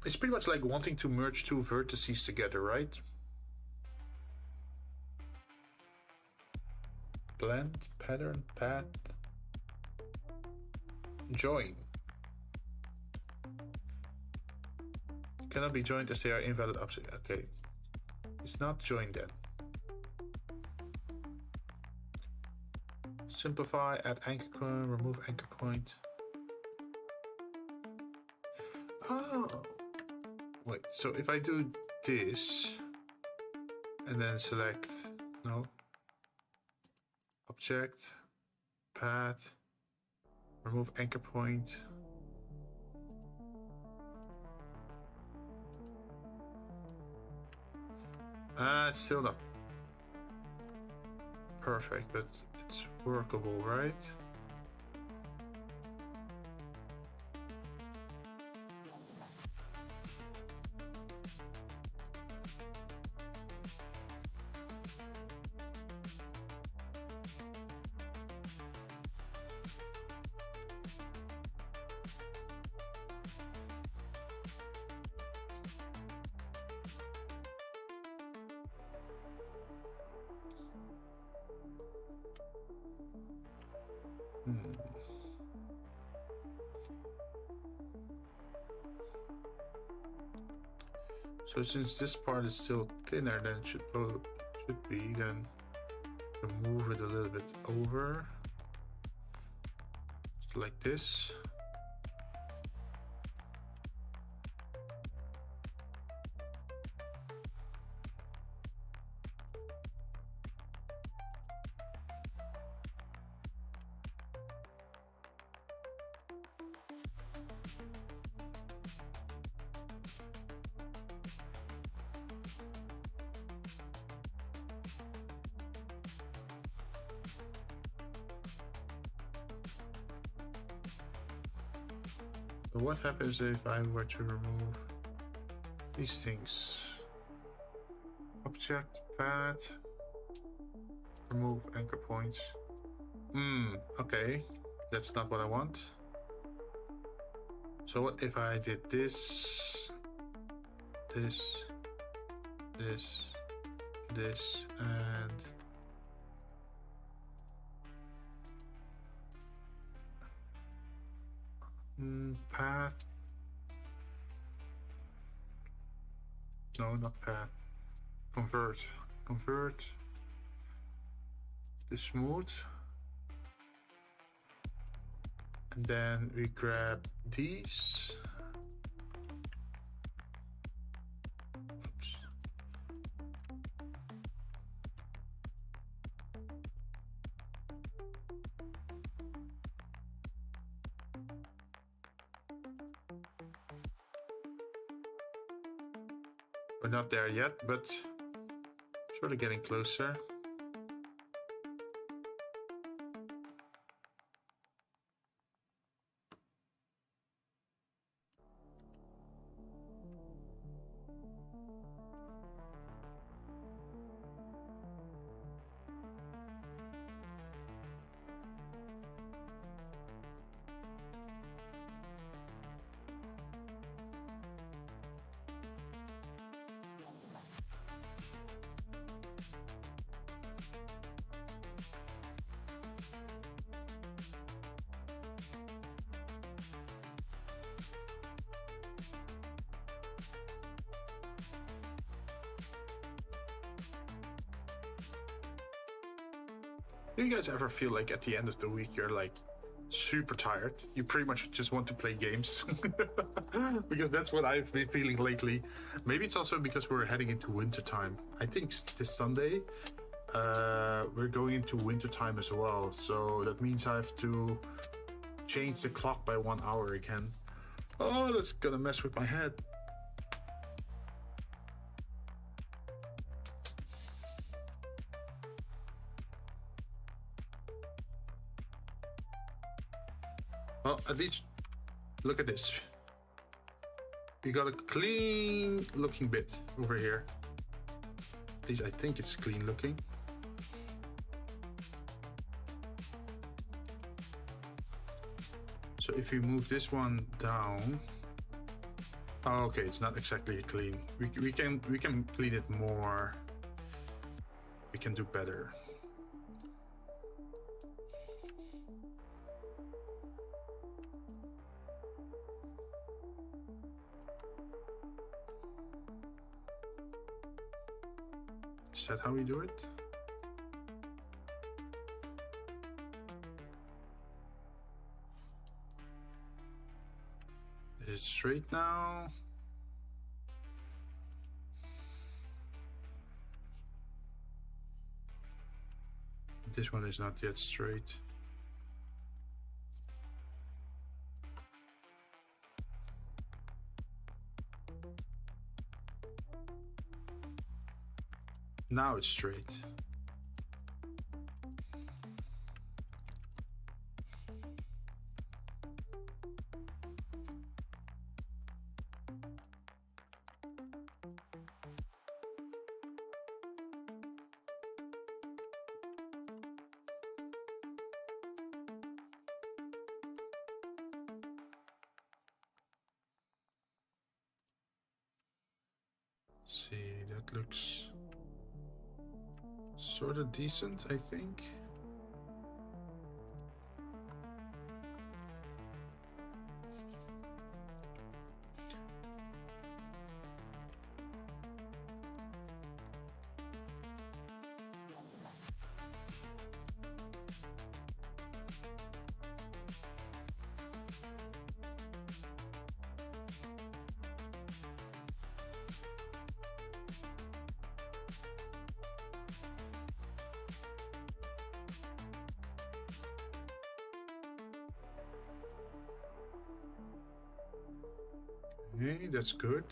It's pretty much like wanting to merge two vertices together, right? Blend, pattern, path, join. Cannot be joined as they are invalid objects. Okay. It's not joined then. Simplify, add anchor point, remove anchor point. Oh. Wait, so if I do this and then select, no, object, path, remove anchor point. It's still not perfect, but it's workable, right? So since this part is still thinner than it should be, then to move it a little bit over, just like this. So what happens if I were to remove these things? Object, path, remove anchor points. Okay, that's not what I want. So what if I did this, this, and path. No, not path. Convert. The smooth. And then we grab these. Oops. We're not there yet, but sort of getting closer. Do you guys ever feel like at the end of the week you're like super tired? You pretty much just want to play games. Because that's what I've been feeling lately. Maybe it's also because we're heading into winter time. I think this Sunday we're going into winter time as well. So that means I have to change the clock by 1 hour again. Oh, that's gonna mess with my head. Well, at least look at this. We got a clean looking bit over here. At least I think it's clean looking. So if we move this one down, oh, okay, it's not exactly clean. We can clean it more. We can do better. Is that how we do it? Is it straight now? This one is not yet straight. Now it's straight. See, that looks sort of decent, I think. Okay, that's good.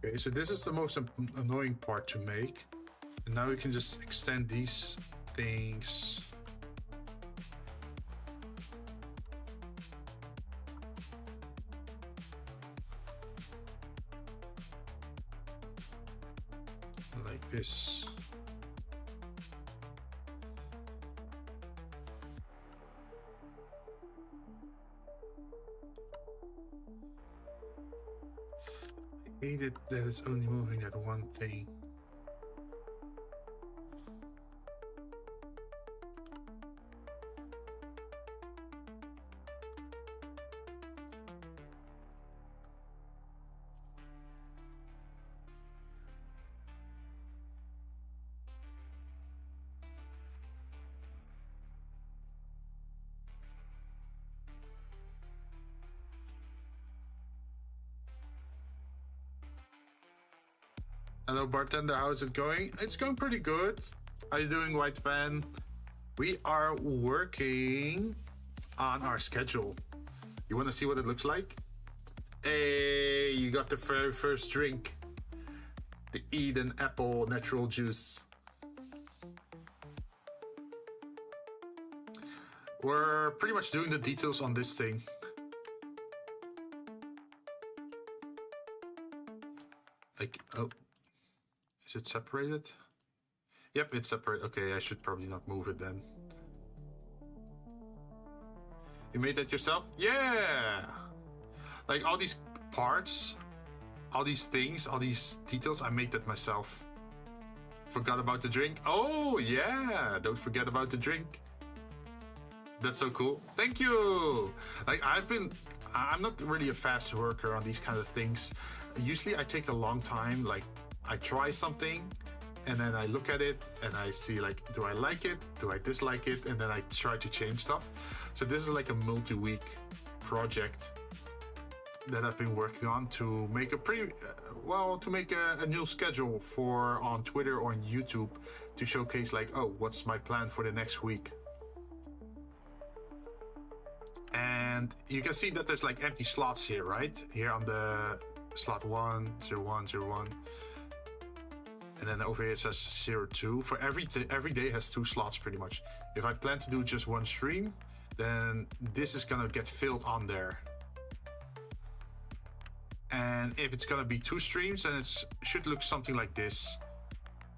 Okay, so this is the most annoying part to make. And now we can just extend these things. Like this. I hate it that it's only moving that one thing. Hello bartender, how's it going? It's going pretty good. How you doing, White Fan? We are working on our schedule. You want to see what it looks like? Hey, you got the very first drink. The Eden Apple Natural Juice. We're pretty much doing the details on this thing. Like, oh. Is it separated? Yep, it's separated. Okay, I should probably not move it then. You made that yourself? Yeah! Like all these parts, all these things, all these details, I made that myself. Forgot about the drink? Oh, yeah! Don't forget about the drink. That's so cool. Thank you! Like, I'm not really a fast worker on these kind of things. Usually I take a long time, like, I try something and then I look at it and I see like, do I like it? Do I dislike it? And then I try to change stuff. So this is like a multi-week project that I've been working on to make a a new schedule for on Twitter or on YouTube to showcase like, oh, what's my plan for the next week. And you can see that there's like empty slots here, right? Here on the slot 1, 0, 1, 0, 1. And then over here it says 0, 2. For every day has 2 slots pretty much. If I plan to do just one stream, then this is gonna get filled on there. And if it's gonna be 2 streams, then it should look something like this.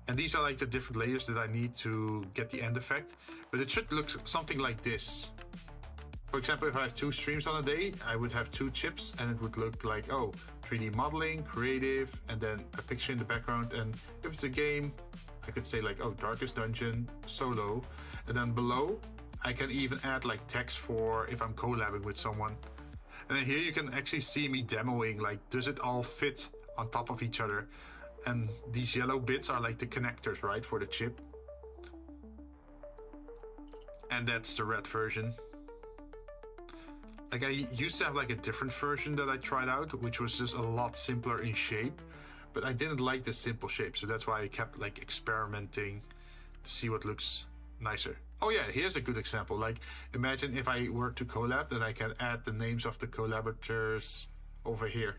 And these are like the different layers that I need to get the end effect. But it should look something like this. For example, if I have 2 streams on a day, I would have 2 chips and it would look like, oh, 3D modeling, creative, and then a picture in the background. And if it's a game, I could say like, oh, Darkest Dungeon, solo. And then below, I can even add like text for if I'm collabing with someone. And then here you can actually see me demoing, like, does it all fit on top of each other? And these yellow bits are like the connectors, right, for the chip. And that's the red version. Like I used to have like a different version that I tried out, which was just a lot simpler in shape, but I didn't like the simple shape. So that's why I kept like experimenting to see what looks nicer. Oh yeah, here's a good example. Like imagine if I were to collab, then I can add the names of the collaborators over here.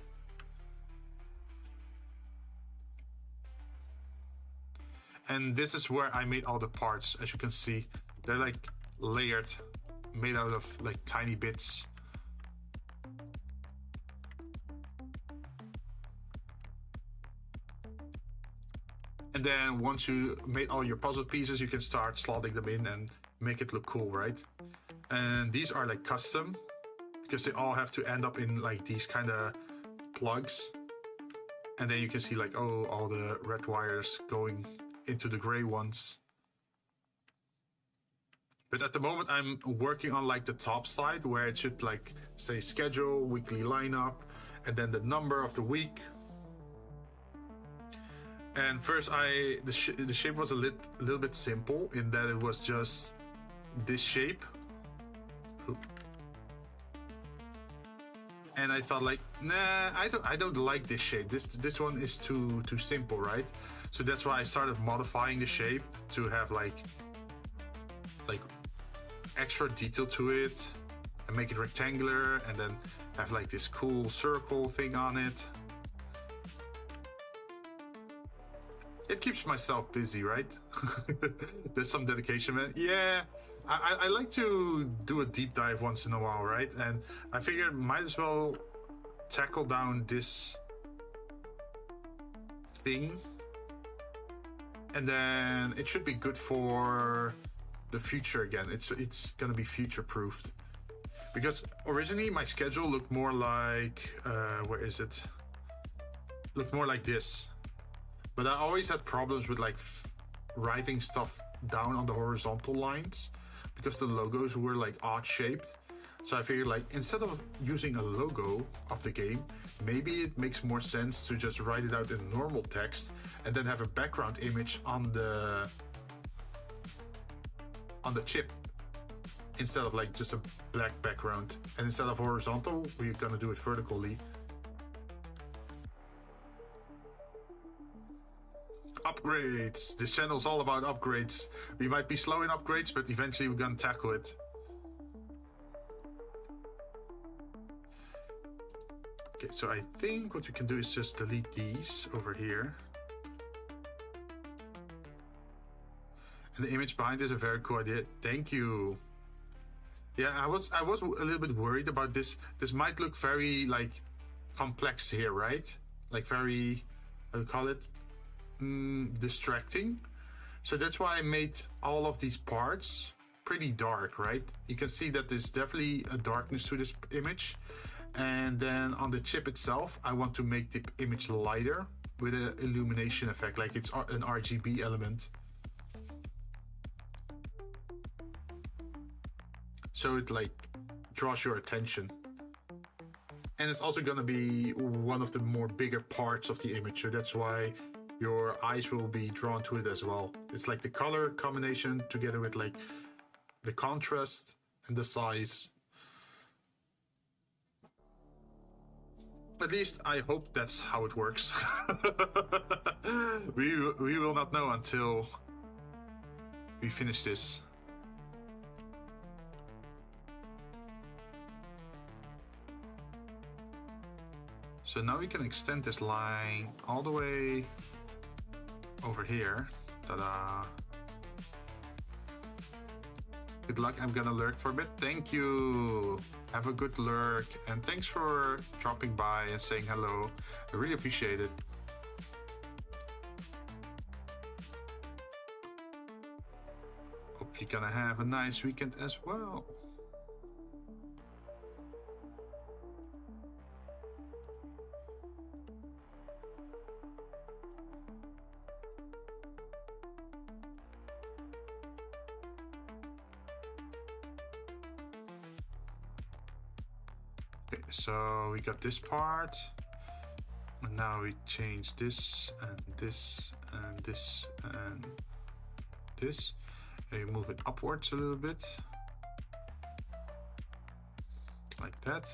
And this is where I made all the parts. As you can see, they're like layered, made out of like tiny bits. And then once you made all your puzzle pieces, you can start slotting them in and make it look cool, right? And these are like custom because they all have to end up in like these kind of plugs. And then you can see like, oh, all the red wires going into the gray ones. But at the moment I'm working on like the top side where it should like say schedule, weekly lineup, and then the number of the week. And first the shape was a little bit simple in that it was just this shape. And I thought like, nah, I don't like this shape. This one is too simple, right? So that's why I started modifying the shape to have like extra detail to it and make it rectangular and then have like this cool circle thing on it. It keeps myself busy, right? There's some dedication, man. Yeah, I like to do a deep dive once in a while, right? And I figured might as well tackle down this thing. And then it should be good for the future again. It's gonna be future-proofed. Because originally my schedule looked more like, where is it? Looked more like this. But I always had problems with like writing stuff down on the horizontal lines because the logos were like odd shaped. So I figured like instead of using a logo of the game, maybe it makes more sense to just write it out in normal text and then have a background image on the chip instead of like just a black background. And instead of horizontal, we're gonna do it vertically. Upgrades. This channel is all about upgrades. We might be slow in upgrades, but eventually we're gonna tackle it. Okay, so I think what we can do is just delete these over here. And the image behind is a very cool idea. Thank you. Yeah, I was a little bit worried about this. This might look very like complex here, right? Like very, how do you call it? Distracting. So that's why I made all of these parts pretty dark, right? You can see that there's definitely a darkness to this image. And then on the chip itself, I want to make the image lighter with an illumination effect, like it's an RGB element. So it like draws your attention. And it's also gonna be one of the more bigger parts of the image. So that's why your eyes will be drawn to it as well. It's like the color combination together with like the contrast and the size. At least I hope that's how it works. We will not know until we finish this. So now we can extend this line all the way over here. Ta-da! Good luck, I'm gonna lurk for a bit. Thank you! Have a good lurk, and thanks for dropping by and saying hello. I really appreciate it. Hope you're gonna have a nice weekend as well. Okay, so we got this part, and now we change this and this and this and this, and we move it upwards a little bit, like that.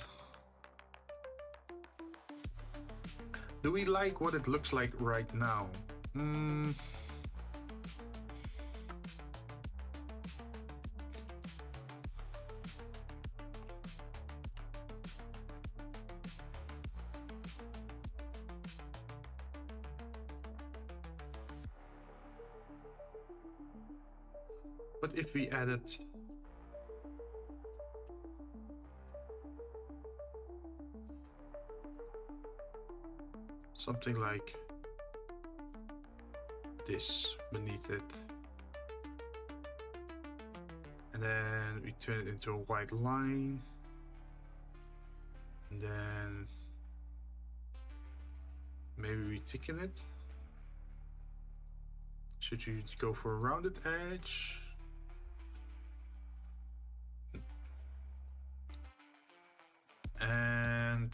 Do we like what it looks like right now? What if we added something like this beneath it, and then we turn it into a white line, and then maybe we thicken it? Should we go for a rounded edge? And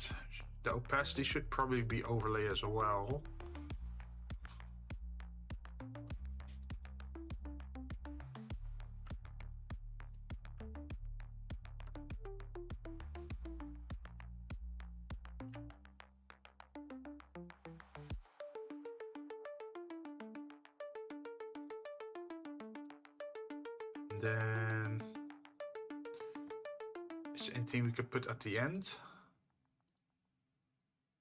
the opacity should probably be overlay as well. And then is there anything we could put at the end?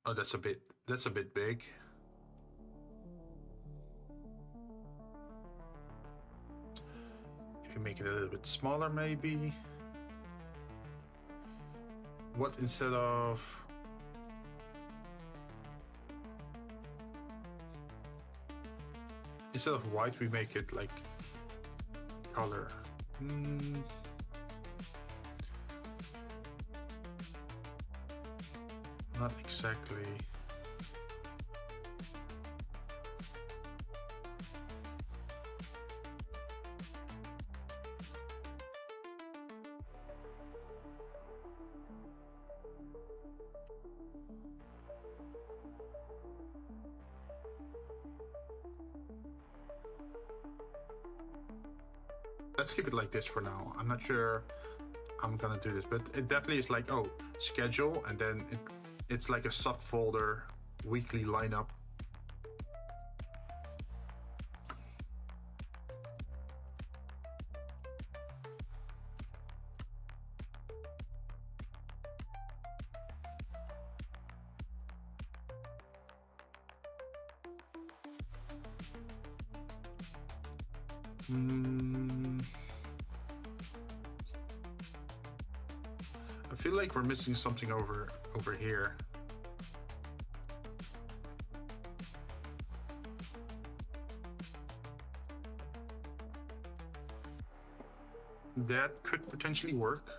Oh, that's a bit big. If you make it a little bit smaller, maybe. What instead of white, we make it like color. Not exactly. Let's keep it like this for now. I'm not sure I'm gonna do this, but it definitely is like, oh, schedule, and then it's like a subfolder, weekly lineup. I feel like we're missing something over here. That could potentially work.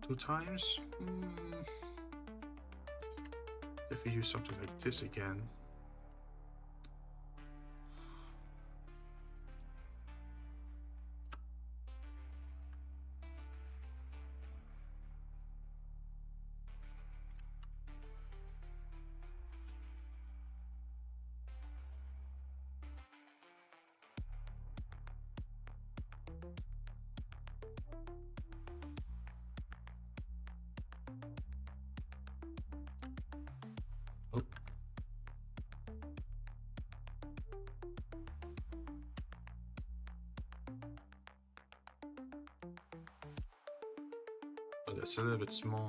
Two times? If we use something like this again. that's a little bit small.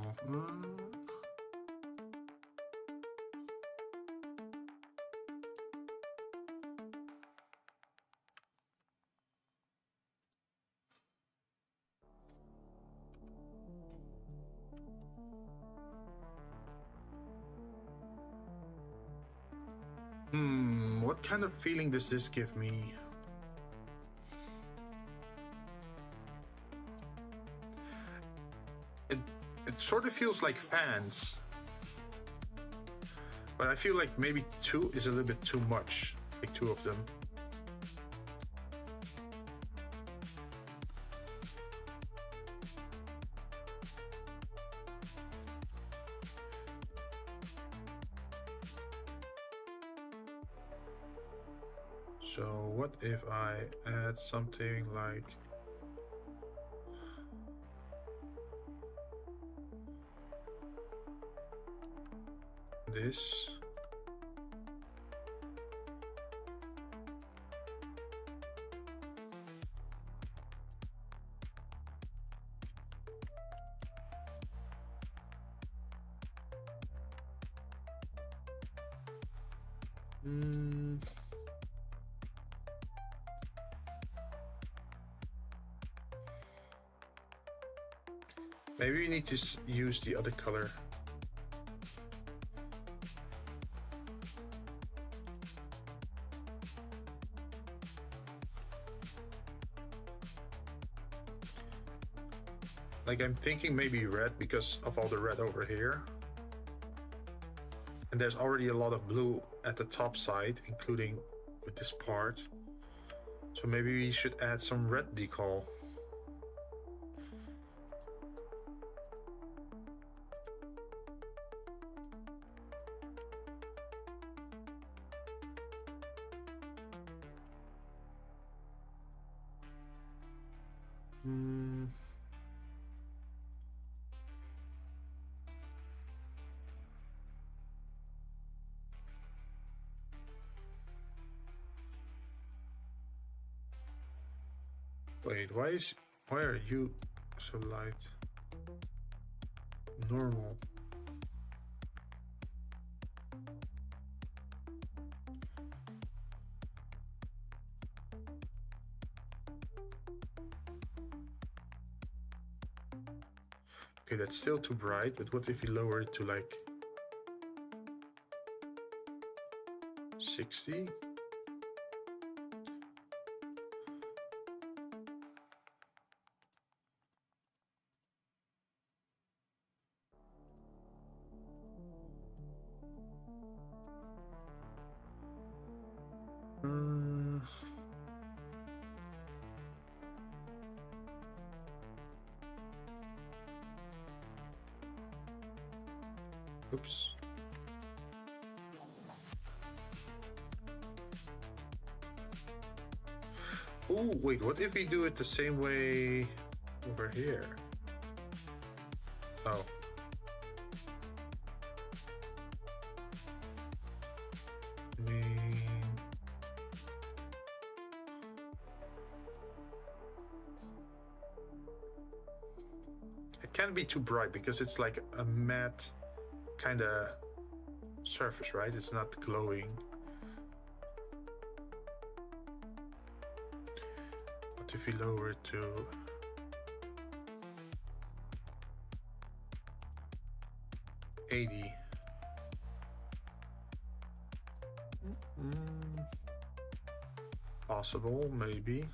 What kind of feeling does this give me? It sort of feels like fans. But I feel like maybe 2 is a little bit too much. Like 2 of them. So what if I add something like this? Maybe we need to use the other color. Like I'm thinking maybe red because of all the red over here. And there's already a lot of blue at the top side, including with this part. So maybe we should add some red decal. Wait, why are you so light? Normal. Okay, that's still too bright, but what if we lower it to like 60? Oops. Oh, wait, what if we do it the same way over here? Oh. I mean... It can't be too bright because it's like a matte kind of surface, right? It's not glowing. What if we lower it to 80? Possible, maybe.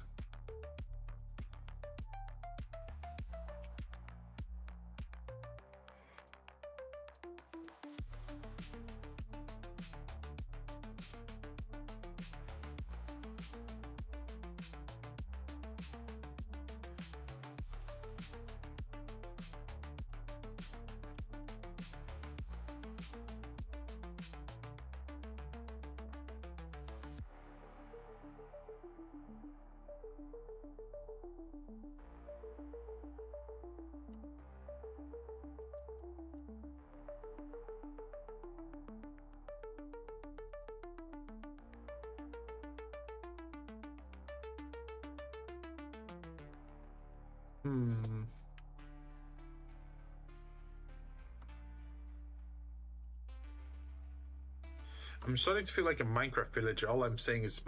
I'm starting to feel like a Minecraft villager. All I'm saying is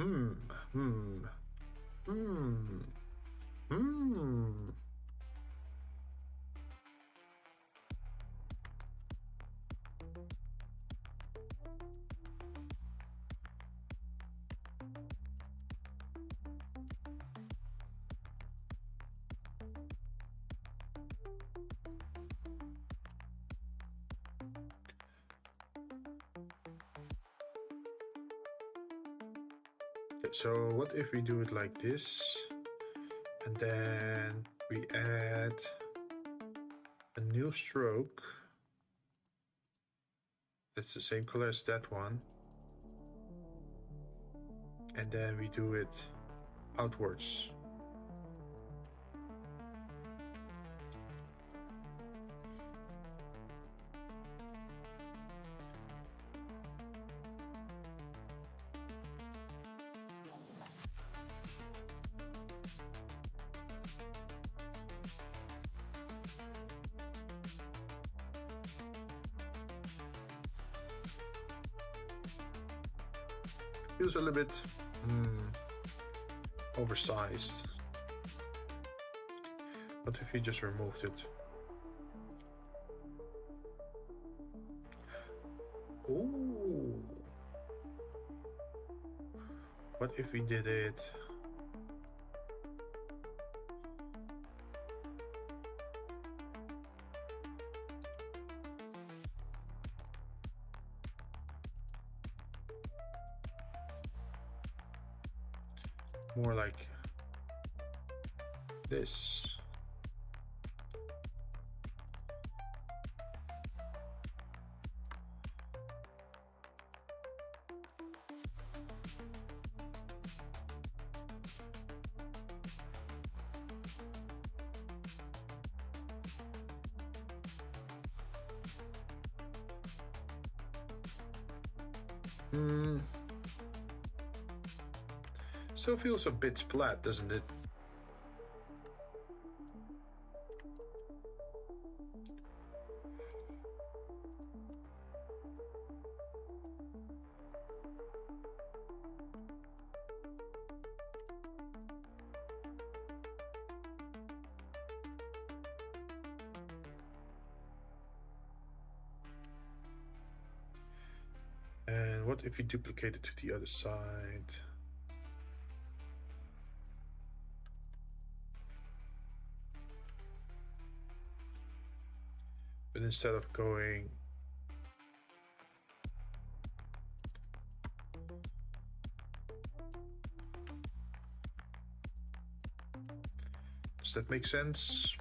So what if we do it like this, and then we add a new stroke that's the same color as that one, and then we do it outwards. Feels a little bit oversized. What if we just removed it? Ooh. What if we did it? More like this. Still feels a bit flat, doesn't it? And what if we duplicate it to the other side? But instead of going does that make sense?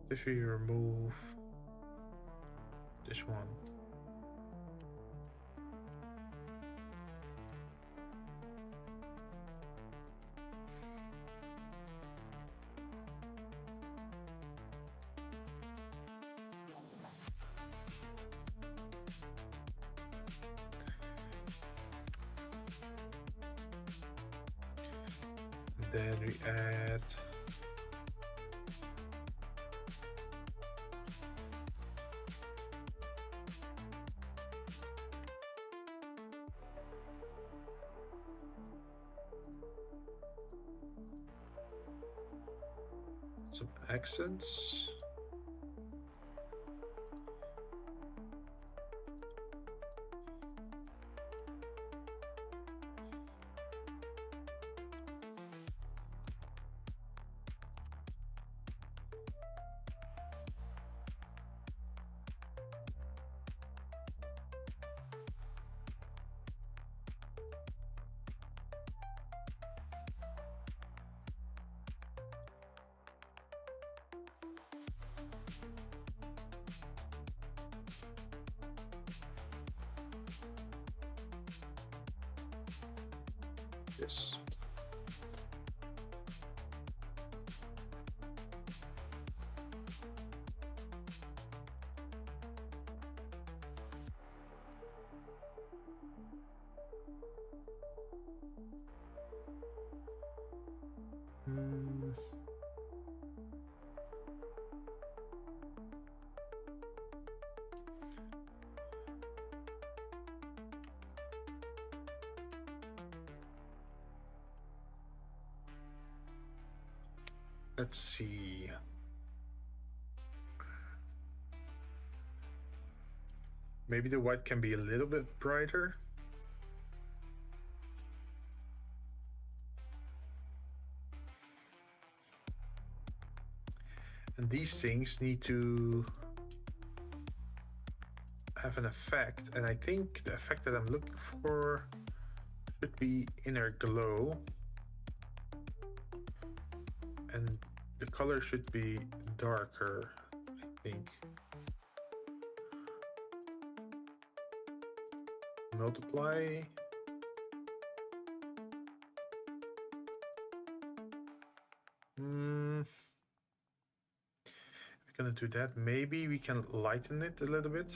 If we remove this one, and then we add some accents. Yes. Let's see. Maybe the white can be a little bit brighter. And these things need to have an effect, and I think the effect that I'm looking for should be inner glow, and the color should be darker, I think. Multiply. We're gonna do that. Maybe we can lighten it a little bit.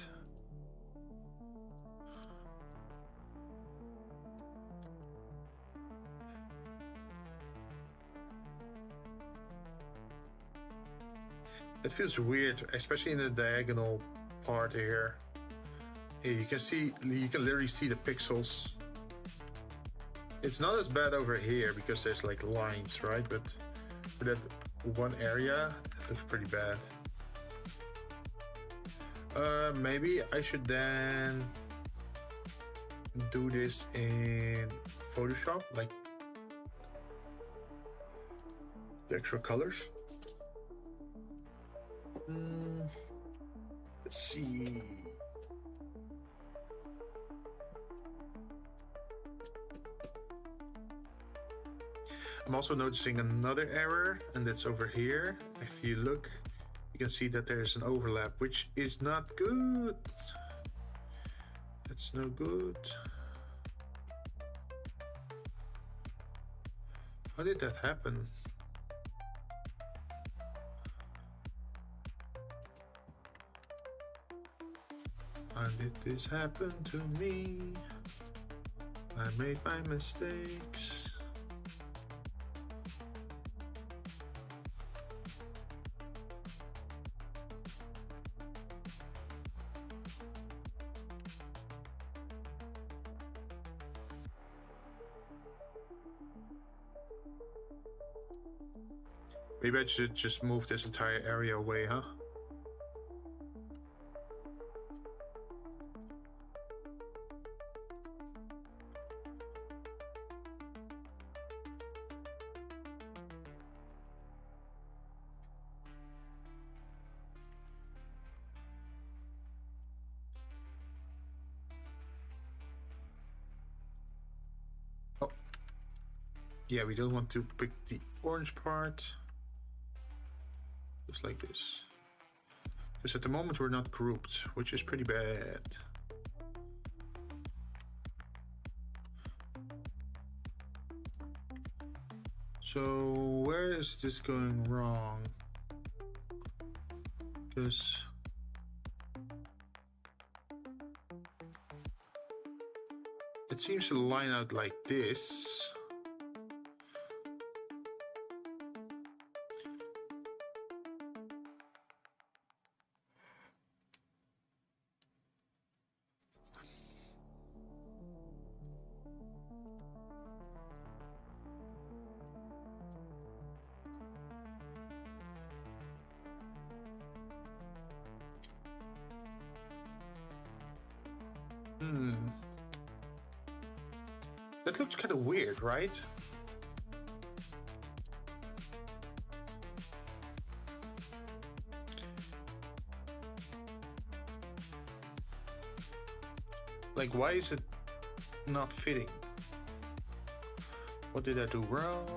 It feels weird, especially in the diagonal part here. Yeah, you can literally see the pixels. It's not as bad over here because there's like lines, right? But for that one area, it looks pretty bad. Maybe I should then do this in Photoshop, like the extra colors. Let's see. I'm also noticing another error, and that's over here. If you look, you can see that there's an overlap, which is not good. That's no good. How did that happen? How did this happen to me? I made my mistakes. Maybe I should just move this entire area away, huh? Oh. Yeah, we don't want to pick the orange part. Just like this. Because at the moment we're not grouped, which is pretty bad. So where is this going wrong? Because it seems to line out like this. That looks kind of weird, right? Like, why is it not fitting? What did I do wrong?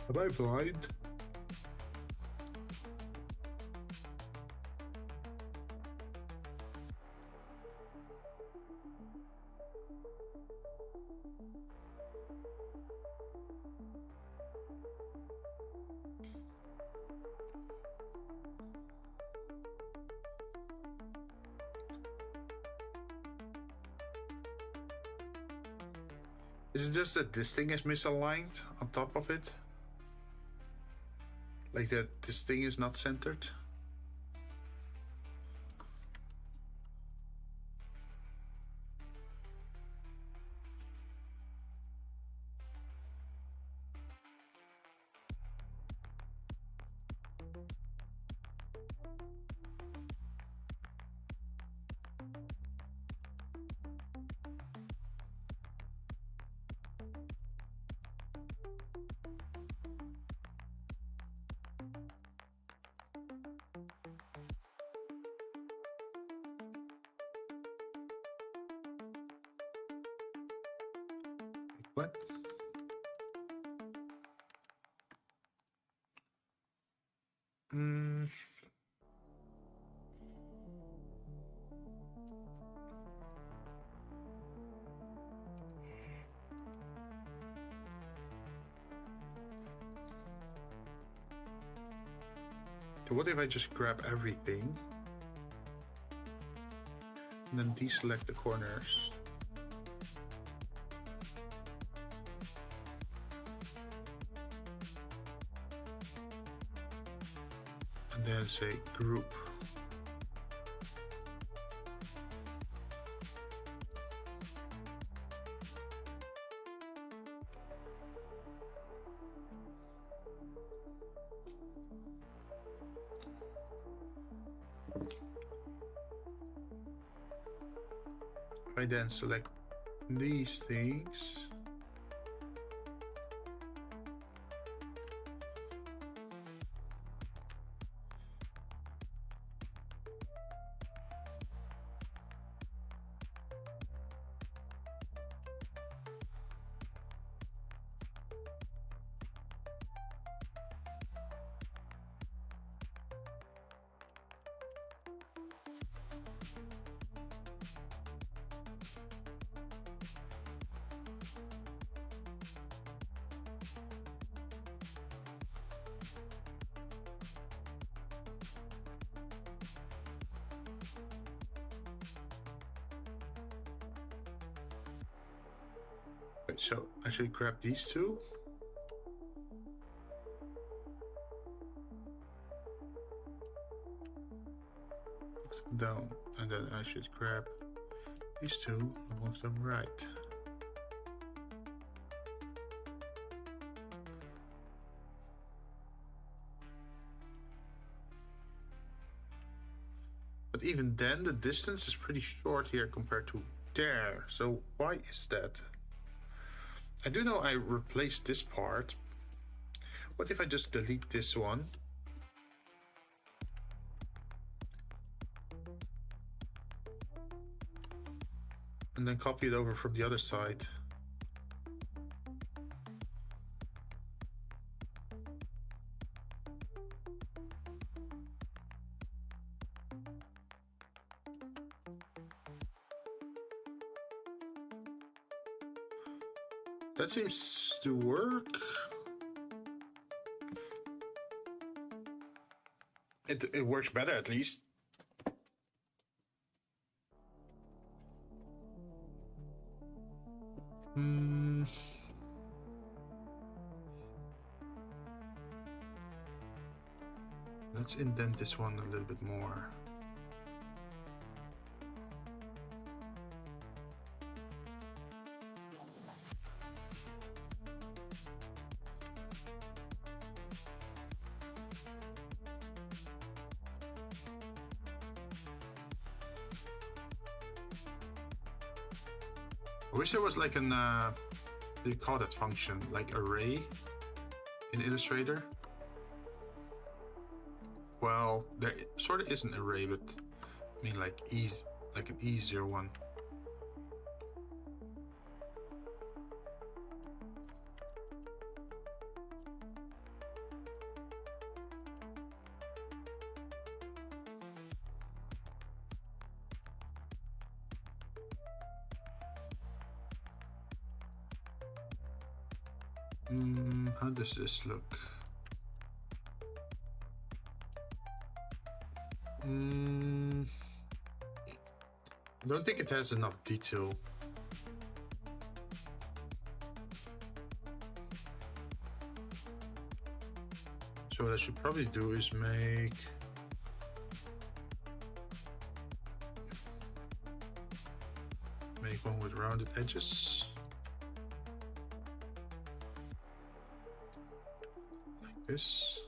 Am I blind? Is it just that this thing is misaligned on top of it? Like that this thing is not centered? What? So what if I just grab everything and then deselect the corners? And then say group. I then select these things. Right, so I should grab these two. Move them down, and then I should grab these two and move them right. But even then, the distance is pretty short here compared to there. So why is that? I do know I replaced this part. What if I just delete this one? And then copy it over from the other side. That seems to work. It works better at least. Let's indent this one a little bit more. I wish there was like an, what do you call that function? Like array in Illustrator? Well, there sort of is an array, but I mean like an easier one. How does this look? I don't think it has enough detail. So what I should probably do is make one with rounded edges. Like this.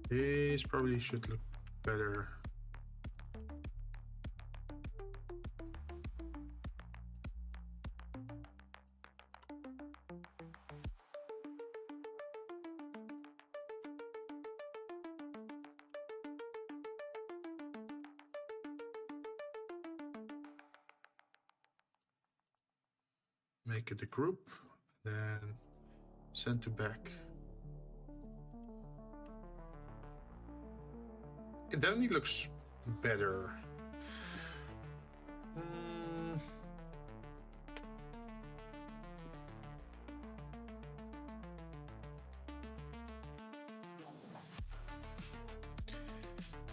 These probably should look better. Make it a group, then send to back. It definitely looks better.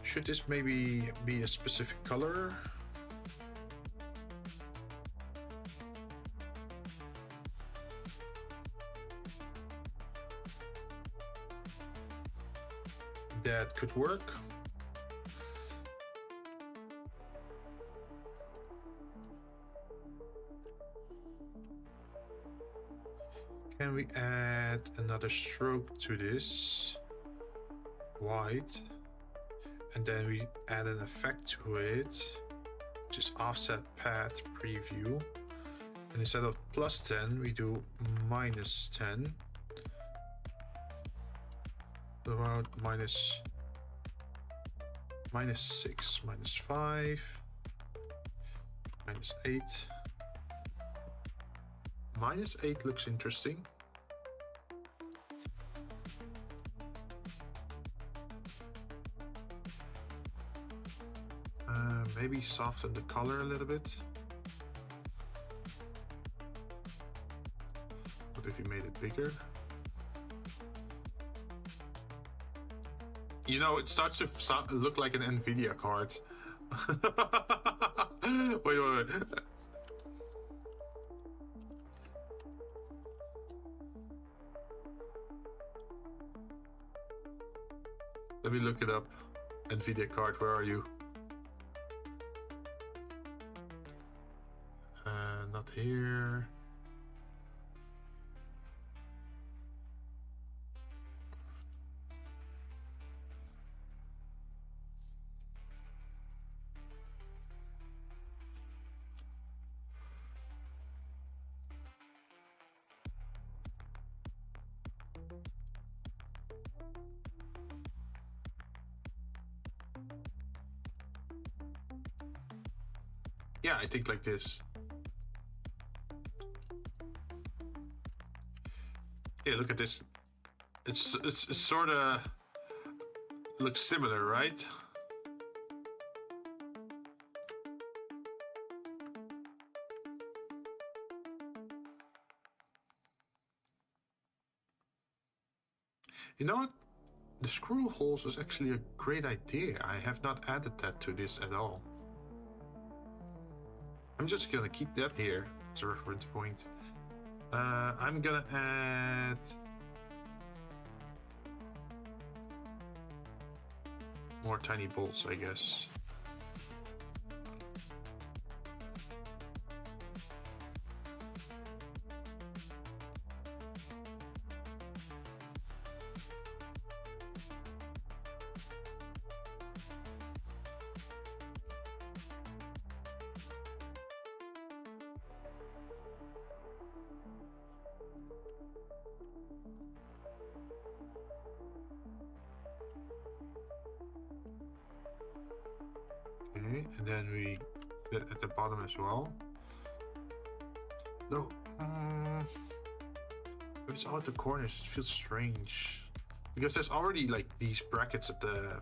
Should this maybe be a specific color? That could work. Can we add another stroke to this? White. And then we add an effect to it, which is offset path preview. And instead of +10, we do -10. About -6, -5, -8. -8 looks interesting. Maybe soften the color a little bit. What if you made it bigger? You know, it starts to look like an NVIDIA card. Wait. Let me look it up. NVIDIA card, where are you? Not here. Yeah, I think like this. Yeah, look at this. It's sort of looks similar, right? You know what? The screw holes is actually a great idea. I have not added that to this at all. I'm just gonna keep that here as a reference point. I'm gonna add more tiny bolts, I guess. Okay, and then we did at the bottom as well. No, it's all at the corners. It feels strange because there's already like these brackets at the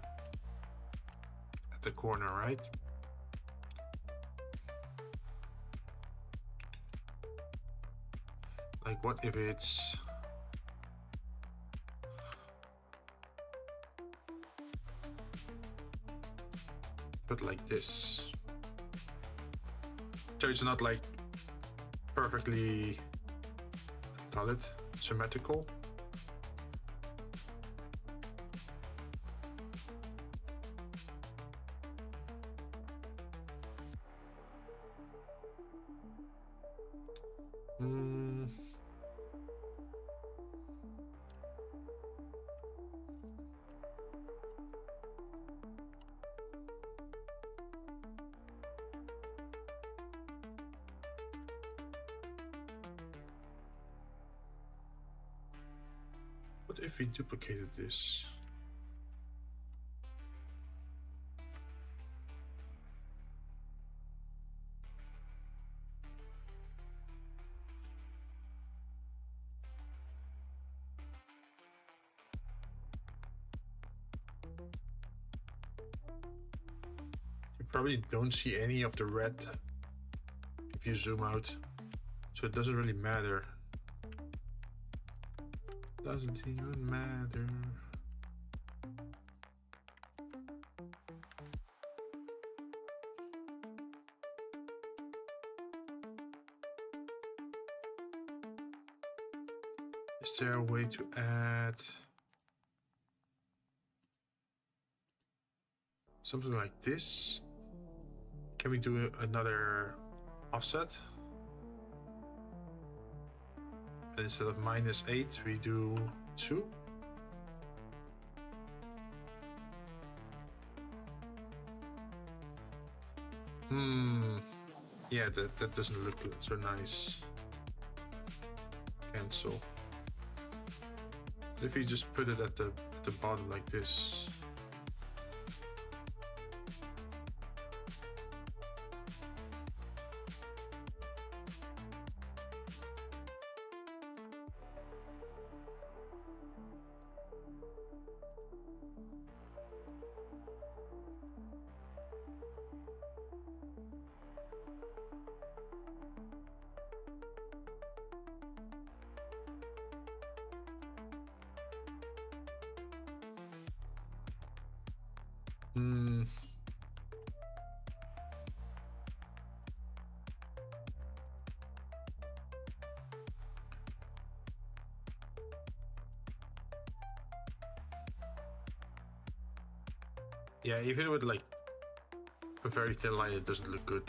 corner, right? Like, what if it's put like this? So it's not like perfectly, call it, symmetrical. What if we duplicated this? You probably don't see any of the red if you zoom out, so it doesn't really matter. Doesn't even matter. Is there a way to add something like this? Can we do another offset? And instead of -8, we do 2. Yeah, that doesn't look so nice. Cancel. If you just put it at the bottom like this. Yeah, even with like a very thin line, it doesn't look good.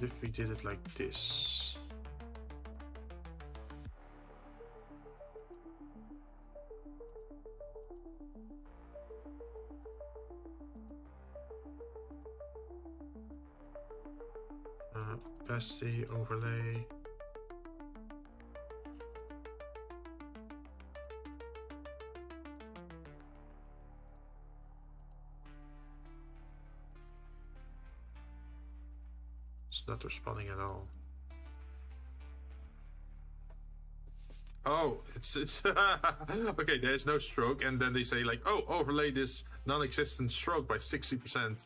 If we did it like this. Opacity, overlay. It's not responding at all. Oh, it's okay, there's no stroke, and then they say like, oh, overlay this non-existent stroke by 60%.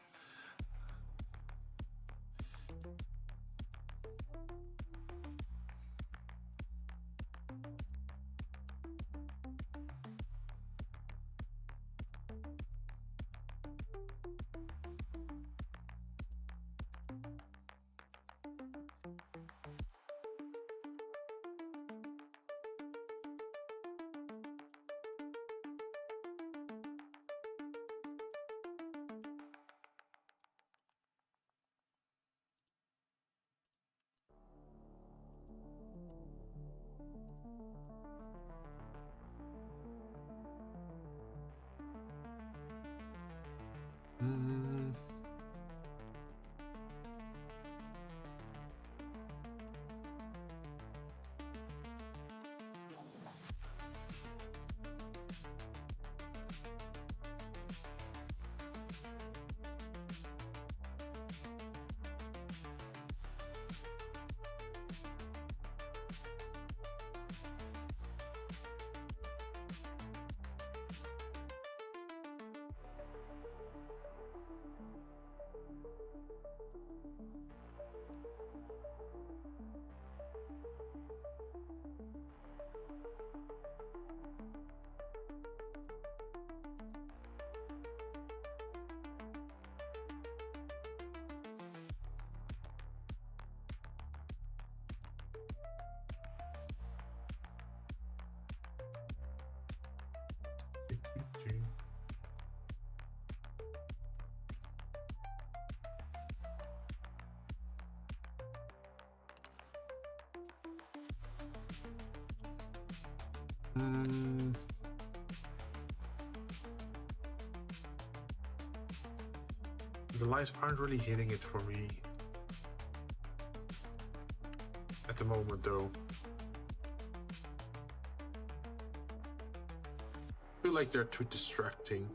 The lines aren't really hitting it for me at the moment, though. I feel like they're too distracting.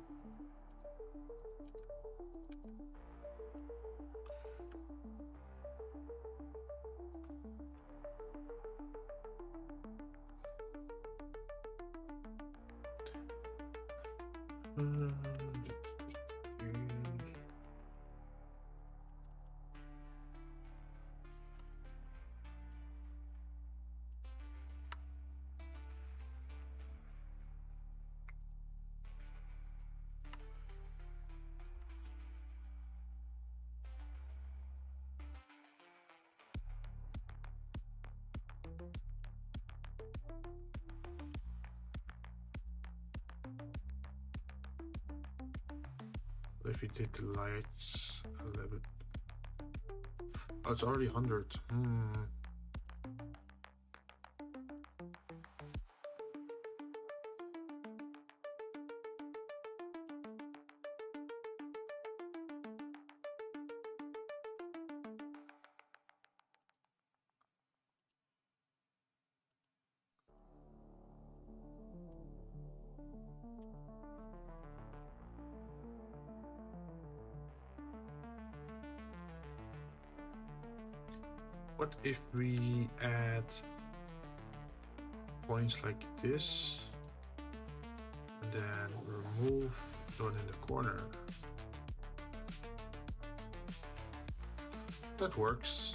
If you did the lights a little bit. Oh, it's already 100. What if we add points like this and then remove the one in the corner? That works.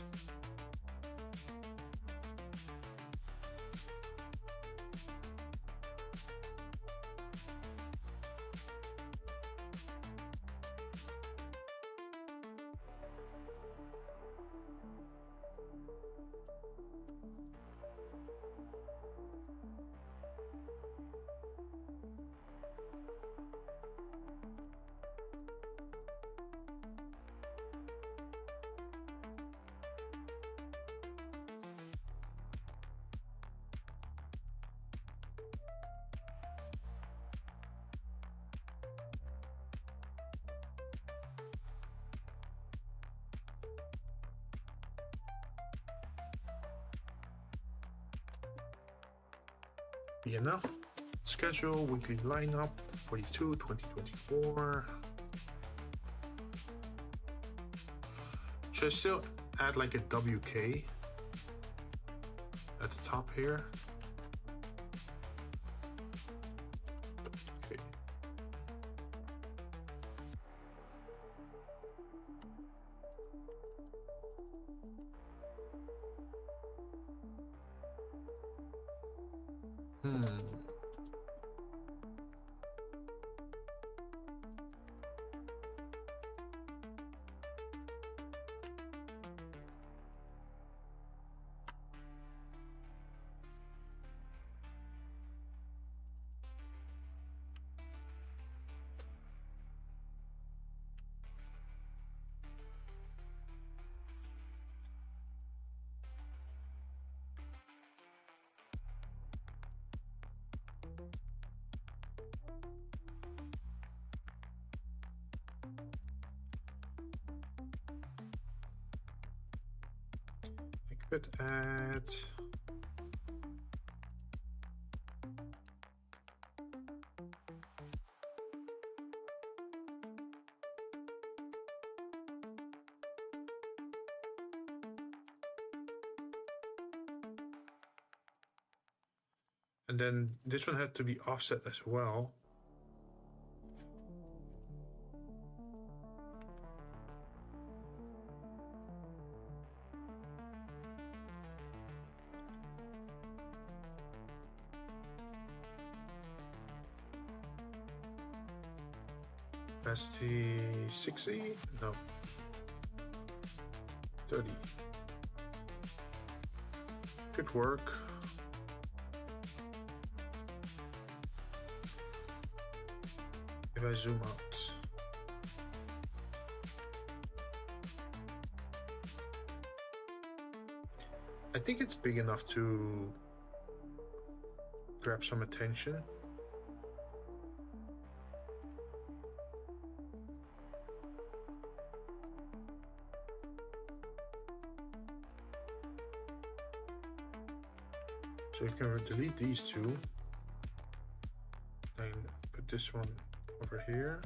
Be enough. Schedule, weekly lineup, 42, 2024. Should I still add like a WK at the top here? Okay. I could add and then this one had to be offset as well. Capacity 60? No. 30. Could work. If I zoom out. I think it's big enough to grab some attention. So you can delete these two and put this one over here.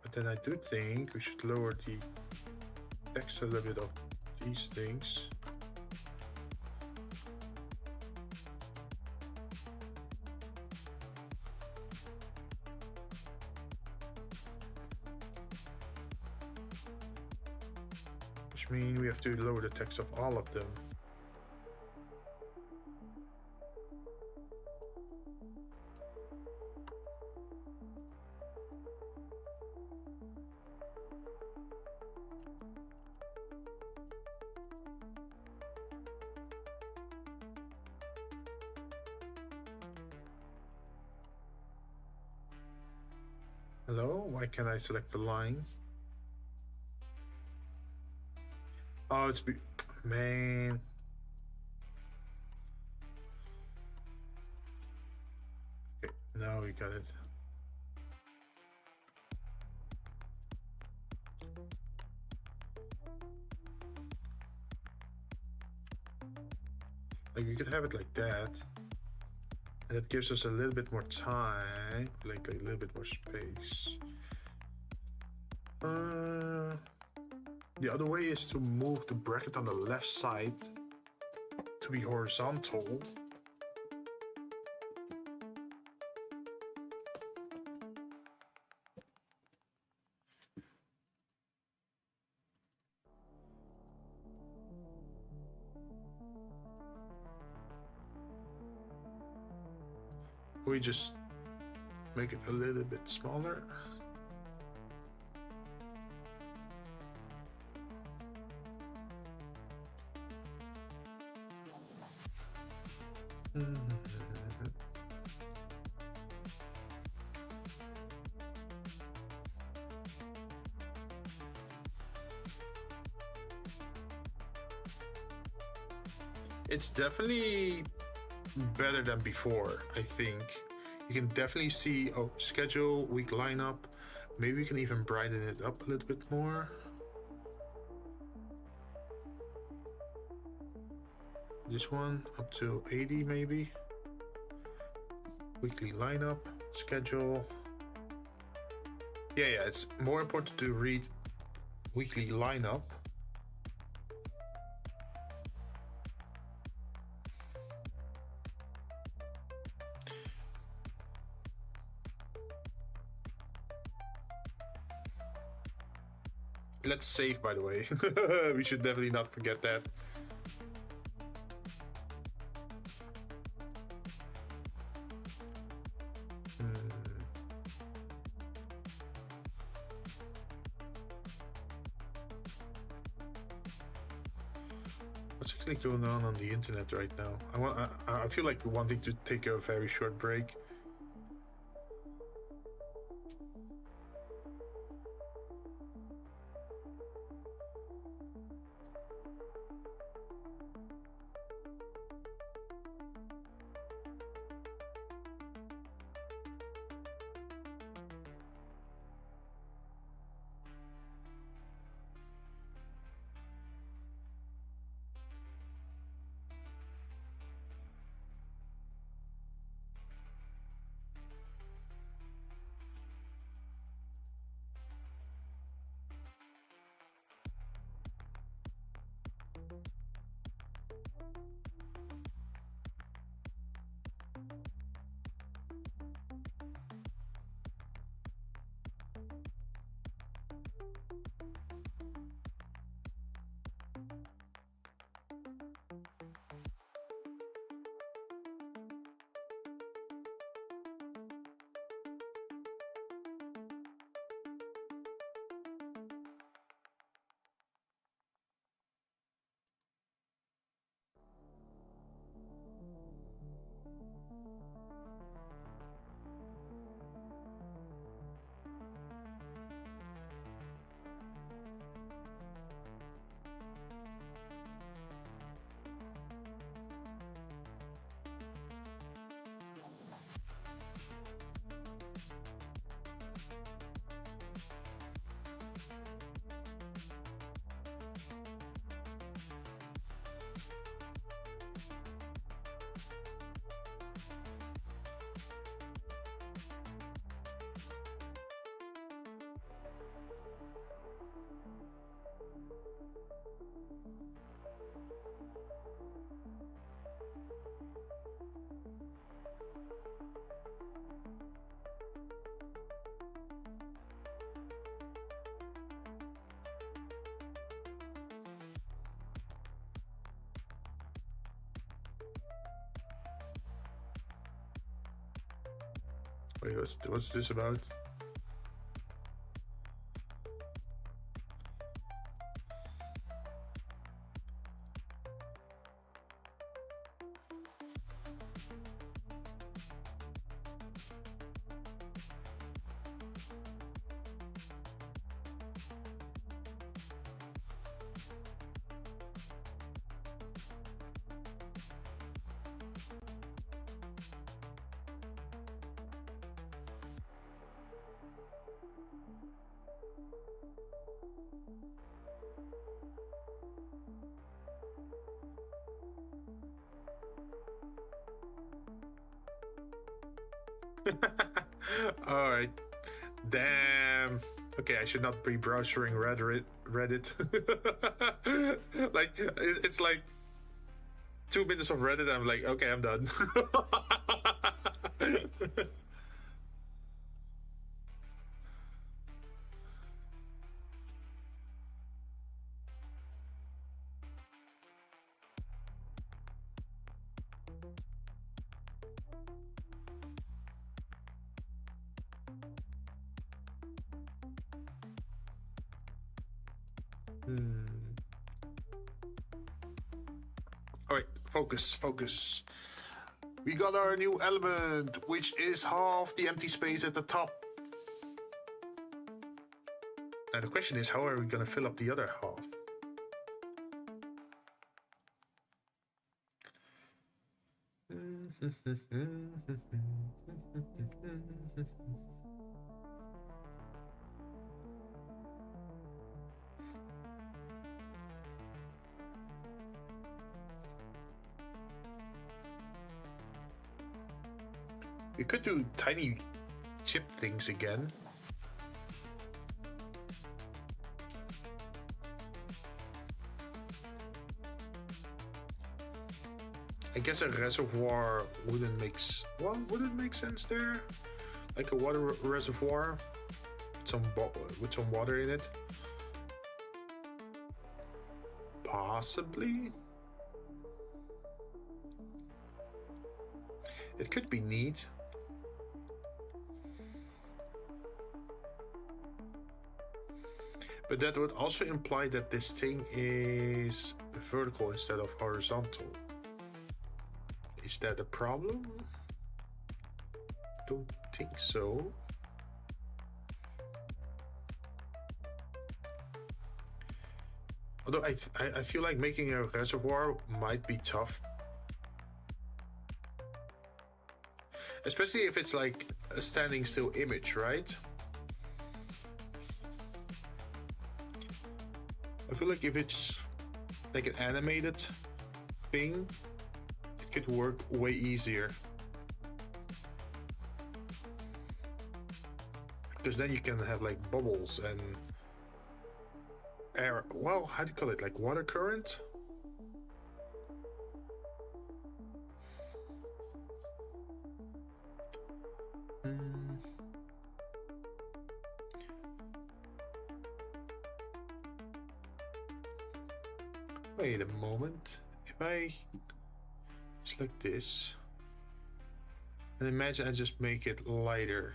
But then I do think we should lower the text a little bit of these things. Which means we have to lower the text of all of them. Hello? Why can't I select the line? Oh, it's man. Okay, now we got it. Like you could have it like that. And it gives us a little bit more time, like a little bit more space. The other way is to move the bracket on the left side to be horizontal. We just make it a little bit smaller. It's definitely better than before, I think. You can definitely see, oh, schedule, week lineup. Maybe we can even brighten it up a little bit more. This one up to 80 maybe. Weekly lineup, schedule. Yeah, it's more important to read weekly lineup. Let's save, by the way. We should definitely not forget that. What's actually going on the internet right now? I feel like wanting to take a very short break. Wait, what's this about? Alright. Damn. Okay, I should not be browsing Reddit. Like, it's like 2 minutes of Reddit, I'm like, okay, I'm done. Alright, focus. We got our new element, which is half the empty space at the top. Now the question is, how are we gonna fill up the other half? We could do tiny chip things again. I guess a reservoir wouldn't make sense there, like a water reservoir with some water in it. Possibly. It could be neat. But that would also imply that this thing is vertical instead of horizontal. Is that a problem? Don't think so. Although I feel like making a reservoir might be tough. Especially if it's like a standing still image, right? I feel like if it's like an animated thing, it could work way easier. Because then you can have like bubbles and air. Well, how do you call it? Like water current? Wait a moment. If I select this and imagine I just make it lighter.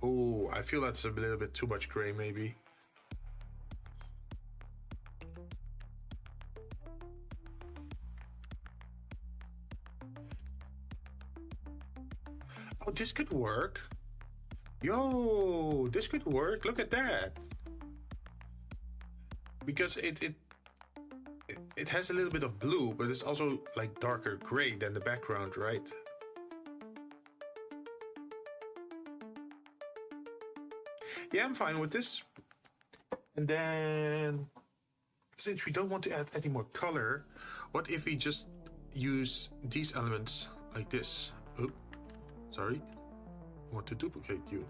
Oh, I feel that's a little bit too much gray, maybe. Oh, this could work. Yo, this could work. Look at that. Because it has a little bit of blue, but it's also like darker gray than the background, right? Yeah, I'm fine with this. And then, since we don't want to add any more color, what if we just use these elements like this? Oh, sorry. I want to duplicate you.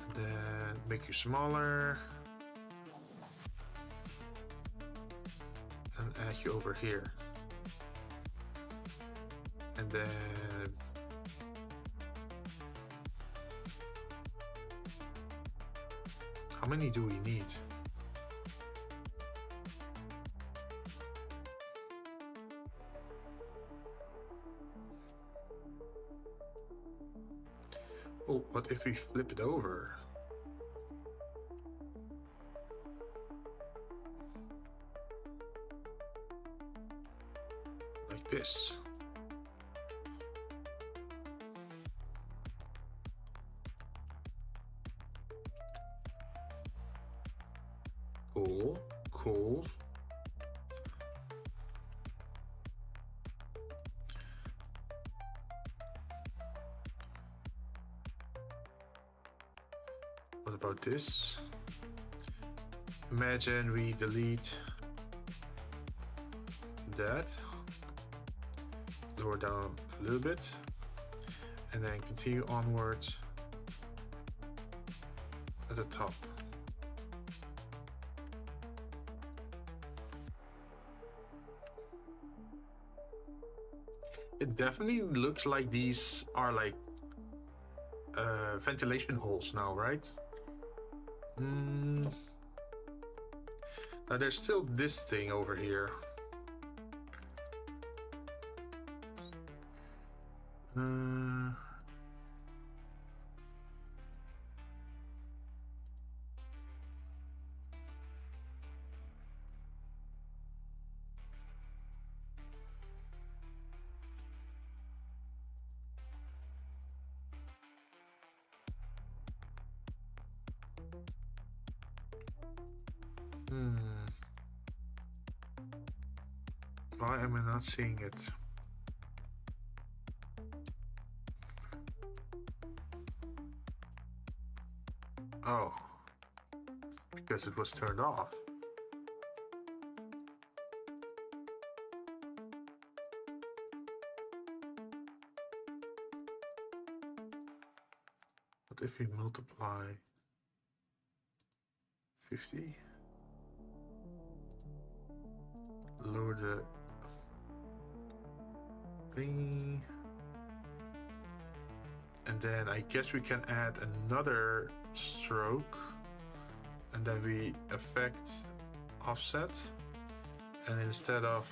And then make you smaller. And add you over here. And then How many do we need? Oh, what if we flip it over? Like this. Cool, cool. What about this? Imagine we delete that, lower down a little bit, and then continue onwards at the top. It definitely looks like these are like ventilation holes now, right? Now there's still this thing over here. Why am I not seeing it? Oh, because it was turned off. What if we multiply 50? Lower the thingy. And then I guess we can add another stroke, and then we affect offset, and instead of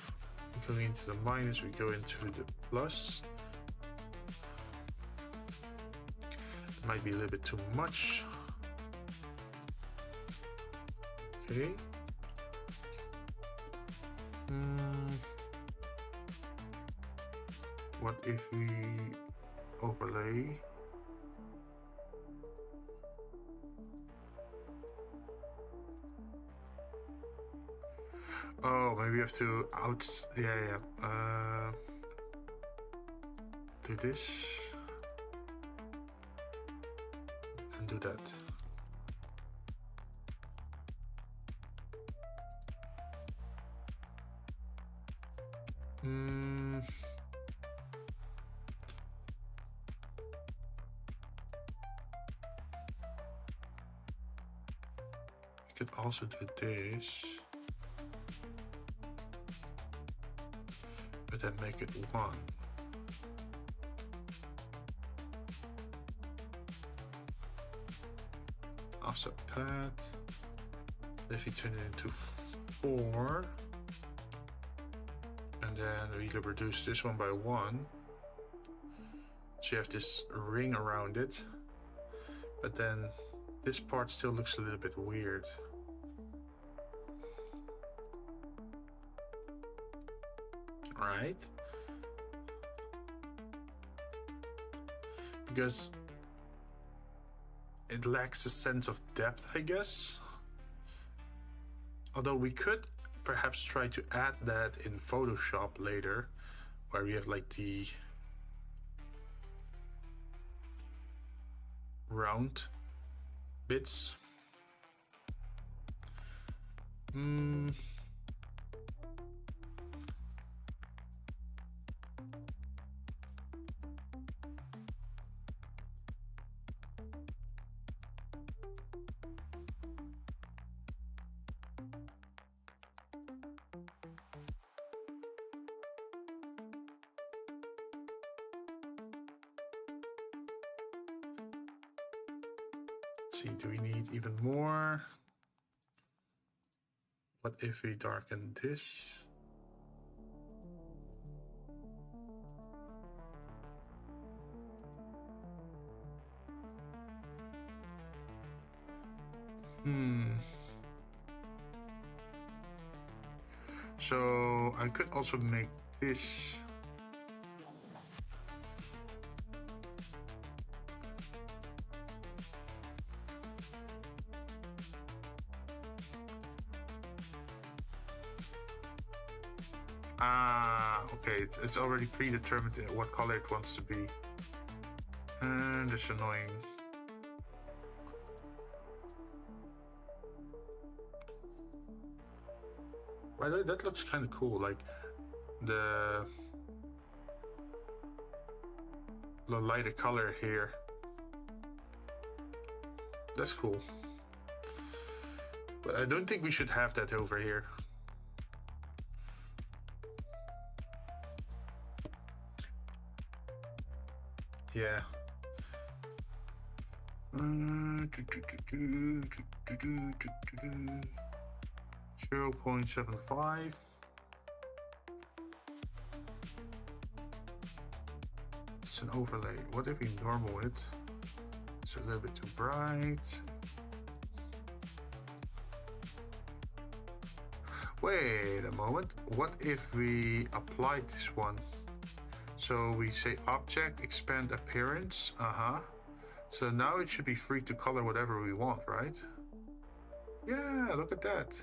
going into the minus, we go into the plus. It might be a little bit too much. Okay. What if we overlay? Oh, maybe we have to do this and do that. We could also do this, but then make it 1. Offset path. If we turn it into 4, and then we reduce this one by 1, so you have this ring around it, but then this part still looks a little bit weird. Right? Because it lacks a sense of depth, I guess. Although we could perhaps try to add that in Photoshop later, where we have like the round bits. Let's see, do we need even more? What if we darken this? So I could also make this. Okay, it's already predetermined what color it wants to be. And it's annoying. By the way, that looks kind of cool, like the lighter color here. That's cool. But I don't think we should have that over here. Yeah. 0.75. It's an overlay. What if we normal it? It's a little bit too bright. Wait a moment. What if we apply this one? So we say object, expand appearance. So now it should be free to color whatever we want, right? Yeah, look at that.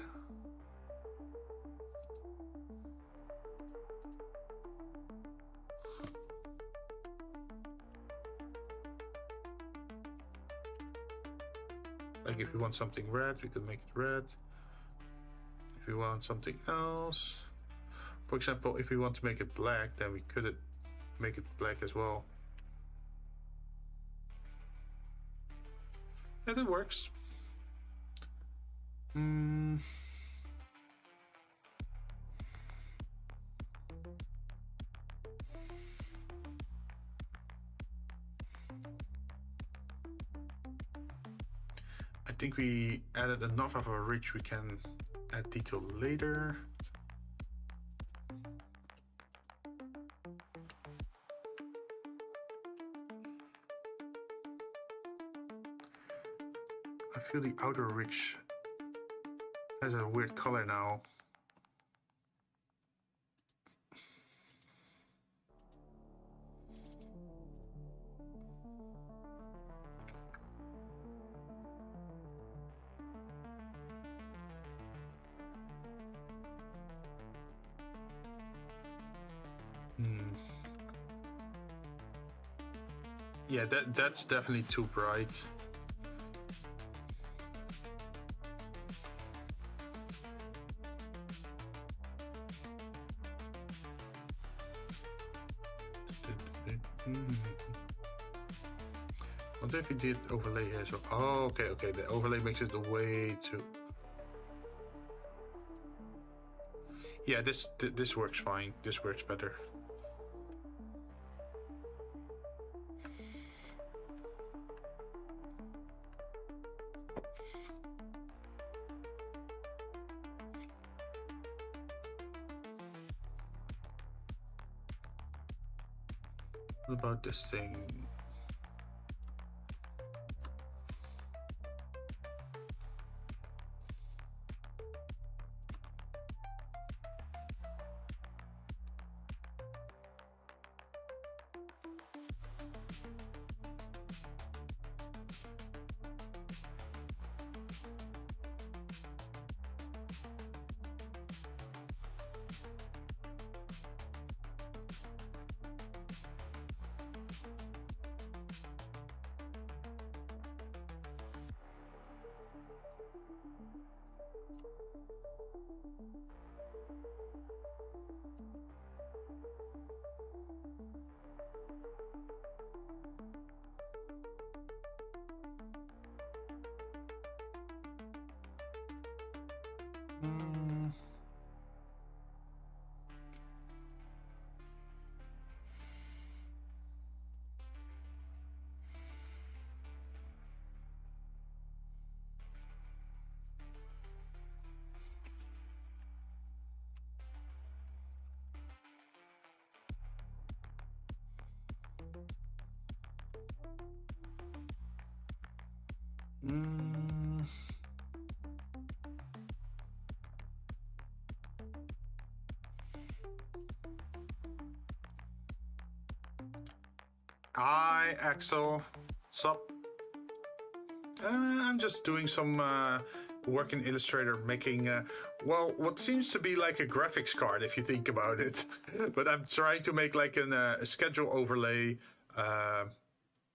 Like if we want something red, we could make it red. If we want something else, for example, if we want to make it black, then we could make it black as well. And it works. I think we added enough of a ridge we can add detail later. I feel the outer ridge has a weird color now. Yeah, that's definitely too bright. What if we did overlay here? So, oh, okay, the overlay makes it way too. Yeah, this works fine. This works better. What about this thing? Hi, Axel. Sup? I'm just doing some work in Illustrator, making, well, what seems to be like a graphics card if you think about it. But I'm trying to make like a schedule overlay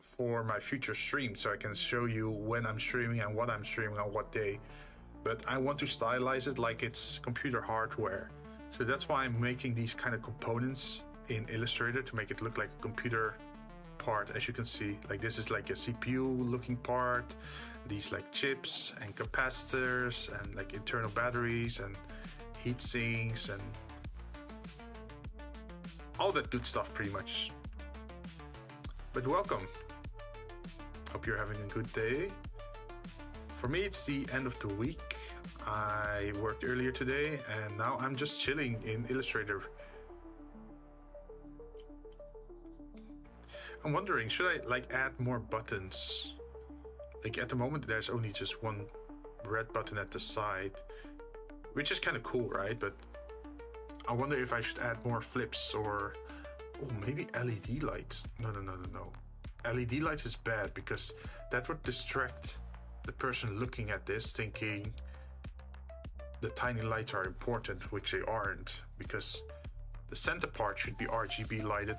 for my future stream, so I can show you when I'm streaming and what I'm streaming on what day. But I want to stylize it like it's computer hardware. So that's why I'm making these kind of components in Illustrator to make it look like a computer part. As you can see, like this is like a CPU looking part, these like chips and capacitors and like internal batteries and heat sinks and all that good stuff pretty much. But welcome. Hope you're having a good day. For me, it's the end of the week. I worked earlier today and now I'm just chilling in Illustrator. I'm wondering, should I like add more buttons? Like at the moment there's only just one red button at the side, which is kind of cool, right? But I wonder if I should add more flips or, oh, maybe LED lights. No. LED lights is bad because that would distract the person looking at this thinking the tiny lights are important, which they aren't, because the center part should be RGB lighted.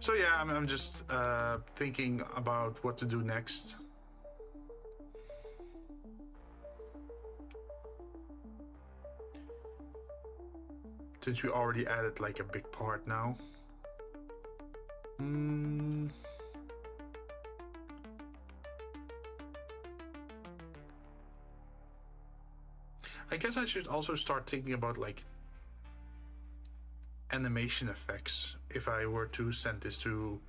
So yeah, I'm just thinking about what to do next. Since we already added like a big part now. I guess I should also start thinking about like animation effects if I were to send this to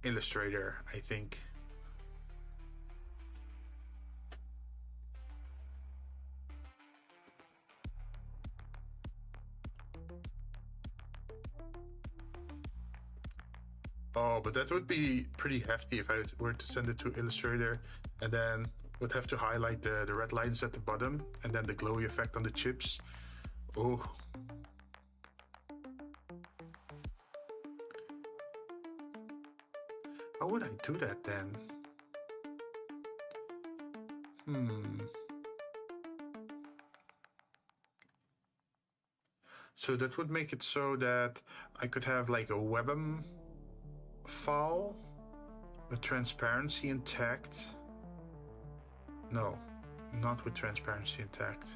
Illustrator, I think. Oh, but that would be pretty hefty if I were to send it to Illustrator and then would have to highlight the red lines at the bottom and then the glowy effect on the chips. Oh. How would I do that then? So that would make it so that I could have like a WebM file with transparency intact. No, not with transparency intact.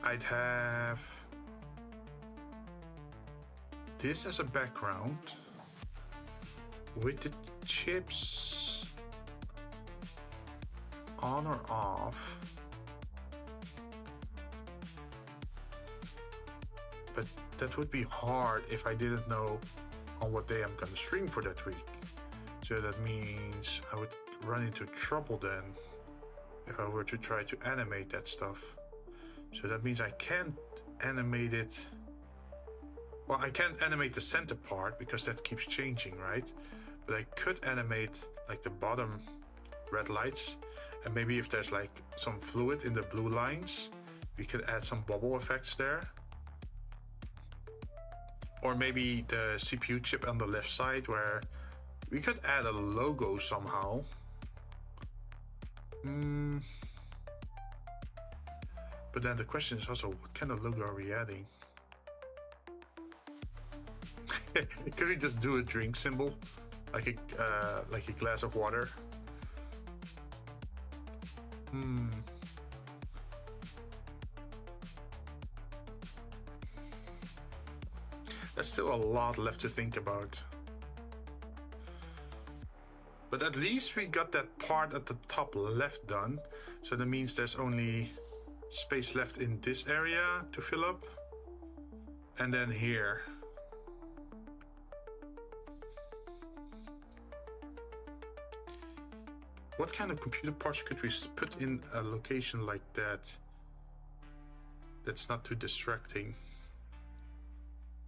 I'd have this as a background with the chips on or off. But that would be hard if I didn't know on what day I'm gonna stream for that week. So that means I would run into trouble then if I were to try to animate that stuff. So that means I can't animate it. Well, I can't animate the center part because that keeps changing, right? But I could animate like the bottom red lights, and maybe if there's like some fluid in the blue lines, we could add some bubble effects there. Or maybe the CPU chip on the left side where we could add a logo somehow. But then the question is also, what kind of logo are we adding? Could we just do a drink symbol? Like a glass of water? There's still a lot left to think about. But at least we got that part at the top left done. So that means there's only space left in this area to fill up. And then here. What kind of computer parts could we put in a location like that? That's not too distracting.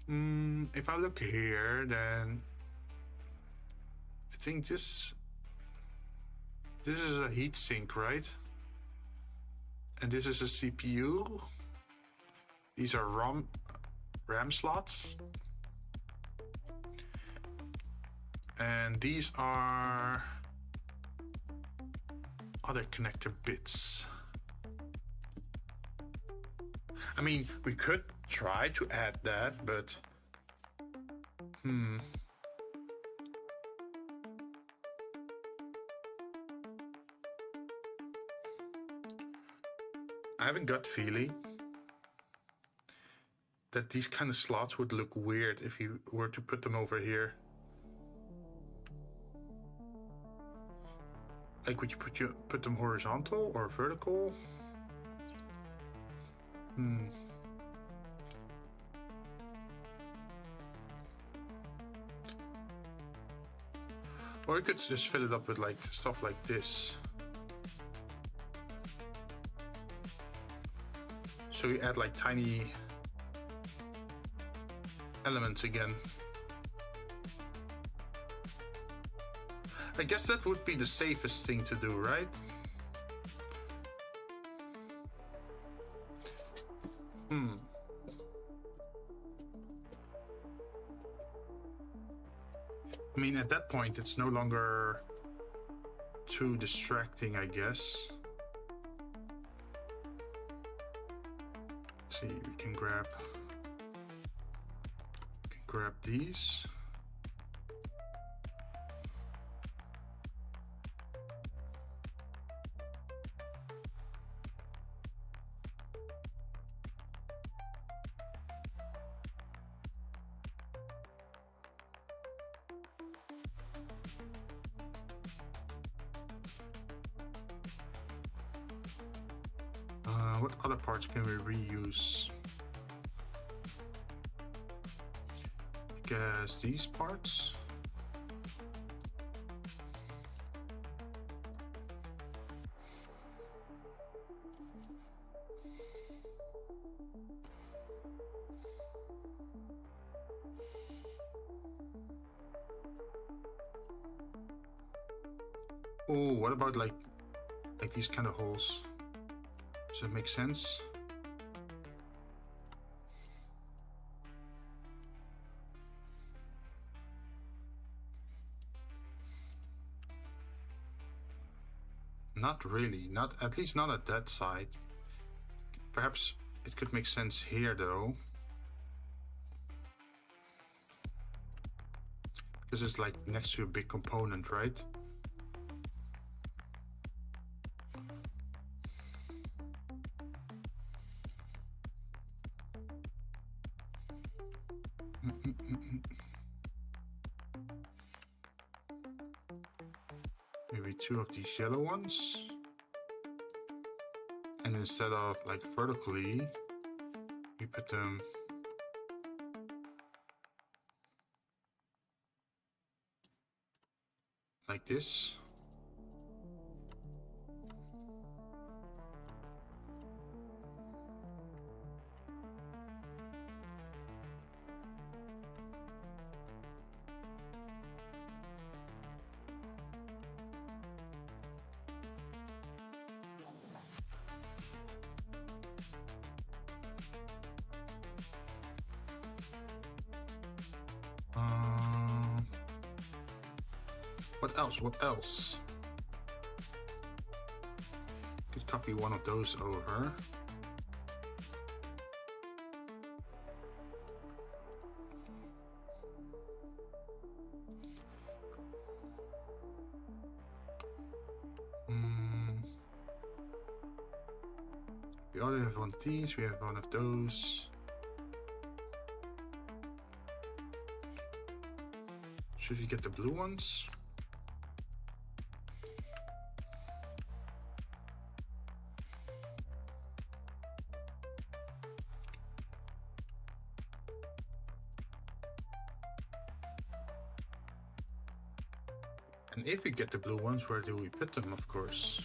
If I look here, then I think this is a heatsink, right? And this is a CPU. These are RAM slots. And these are other connector bits. I mean, we could try to add that, but I have a gut feeling that these kind of slots would look weird if you were to put them over here. Like, would you put them horizontal or vertical? Or you could just fill it up with like stuff like this. So you add like tiny elements again. I guess that would be the safest thing to do, right? I mean, at that point, it's no longer too distracting, I guess. Let's see, we can grab these. What other parts can we reuse? I guess these parts. Oh, what about like these kind of holes? Does that make sense? Not really, at least not at that side. Perhaps it could make sense here though. Because it's like next to a big component, right? Maybe two of these yellow ones. And instead of like vertically, we put them like this. What else? What else? Could copy one of those over. We already have one of these, we have one of those. Should we get the blue ones? And if we get the blue ones, where do we put them, of course?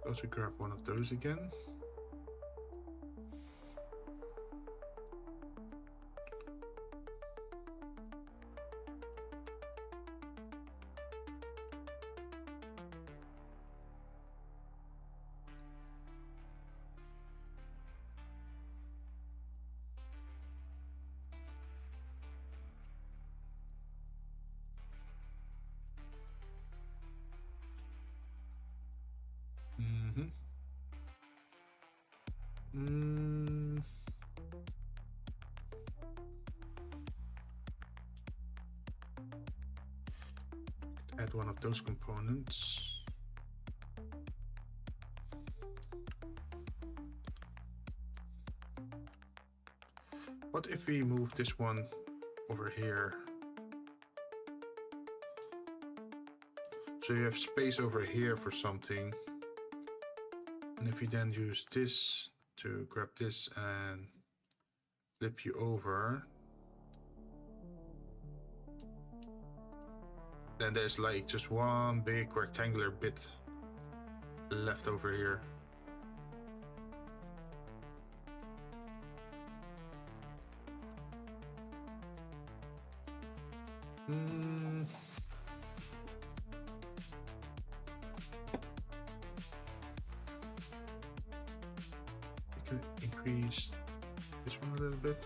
Also grab one of those again. Add one of those components. What if we move this one over here? So you have space over here for something. And if you then use this to grab this and flip you over, then there's like just one big rectangular bit left over here. We can increase this one a little bit.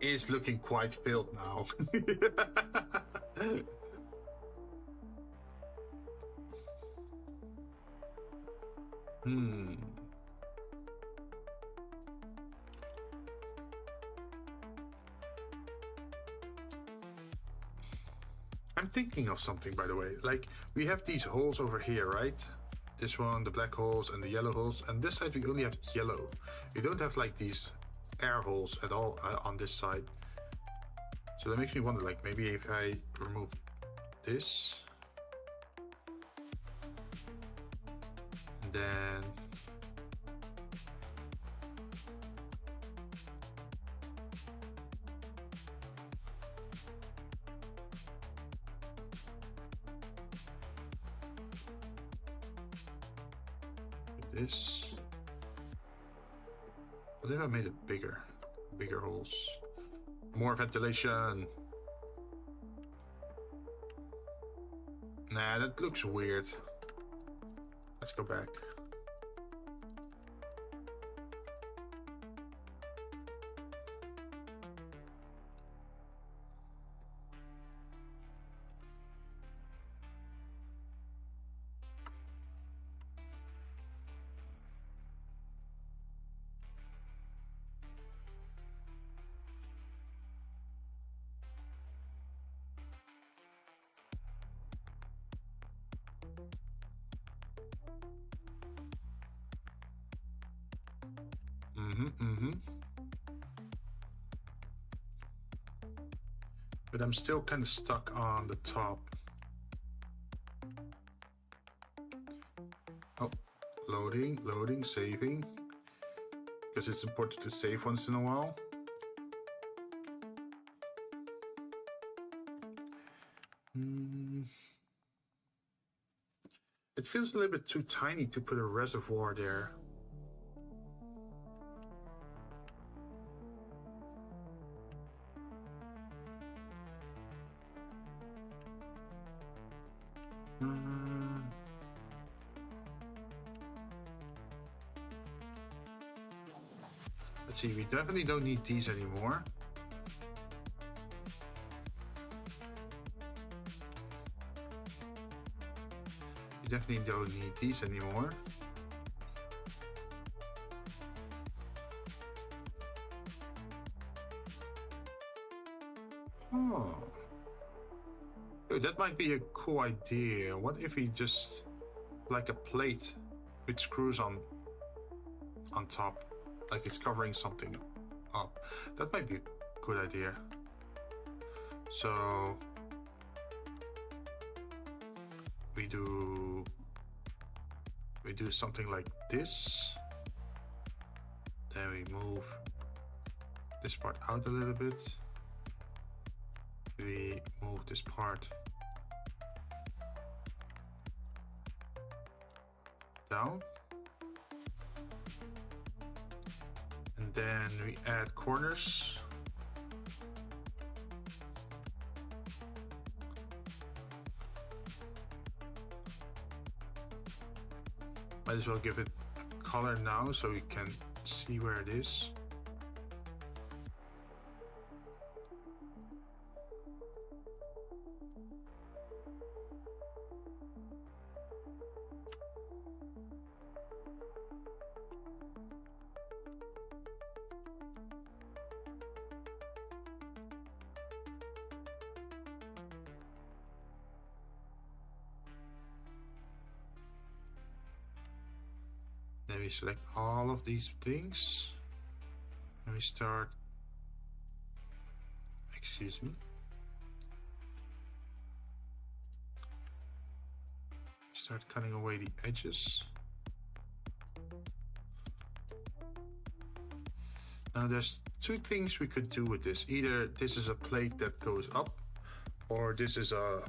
Is looking quite filled now. I'm thinking of something, by the way. Like, we have these holes over here, right? This one, the black holes and the yellow holes, and this side we only have yellow. We don't have like these air holes at all on this side. So that makes me wonder, like, maybe if I remove this and then this. What if I made it bigger? Bigger holes. More ventilation. Nah, that looks weird. Let's go back. But I'm still kind of stuck on the top. Oh, loading, saving. Because it's important to save once in a while. It feels a little bit too tiny to put a reservoir there. Let's see, we definitely don't need these anymore. We definitely don't need these anymore. Oh. Dude, that might be a cool idea. What if we just like a plate with screws on top, like it's covering something up? That might be a good idea. So we do something like this. Then we move this part out a little bit. We move this part down. And then we add corners. Might as well give it a color now so we can see where it is. Then we select all of these things and we start, excuse me, start cutting away the edges. Now there's two things we could do with this. Either this is a plate that goes up, or this is a,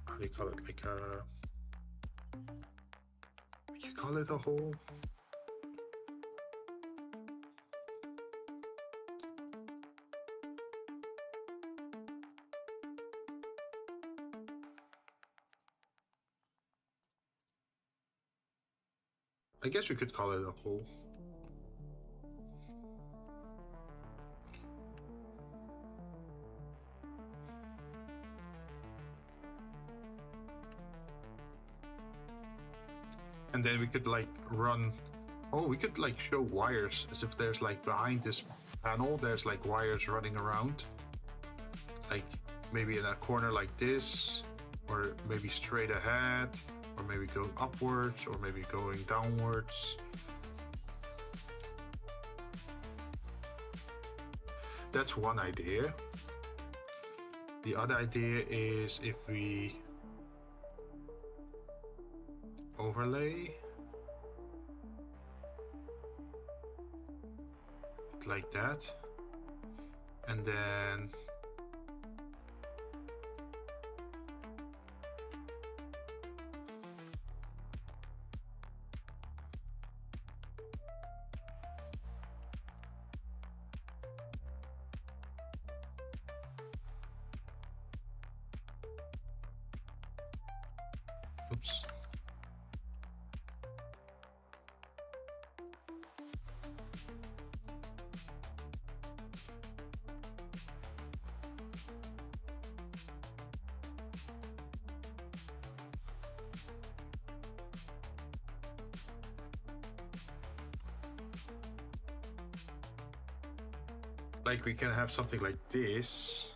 how do you call it, like a, you call it a hole? I guess we could call it a hole. And then we could like run, oh, we could like show wires as if there's like behind this panel, there's like wires running around. Like maybe in a corner like this, or maybe straight ahead, or maybe going upwards, or maybe going downwards. That's one idea. The other idea is if we overlay it like that, and then oops. Like we can have something like this.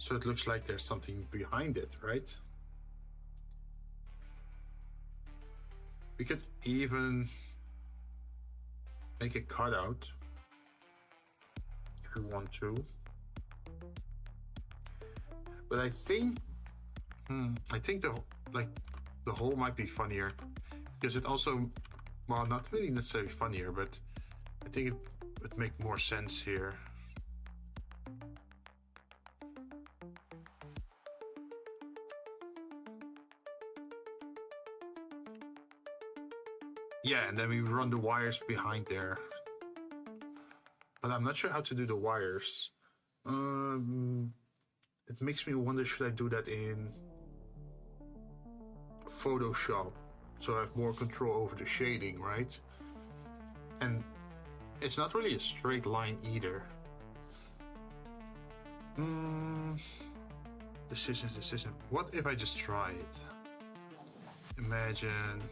So it looks like there's something behind it, right? We could even make a cutout if we want to. But I think the hole might be funnier because it also, well, not really necessarily funnier, but I think it would make more sense here. Yeah, and then we run the wires behind there. But I'm not sure how to do the wires. It makes me wonder, should I do that in Photoshop, so I have more control over the shading, right? And it's not really a straight line either. Decision. What if I just try it? Imagine.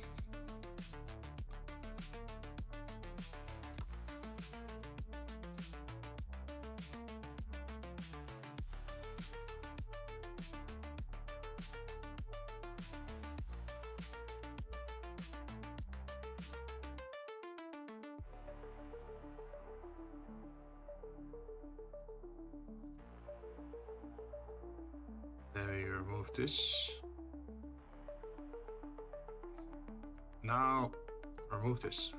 Then we remove this. Now remove this.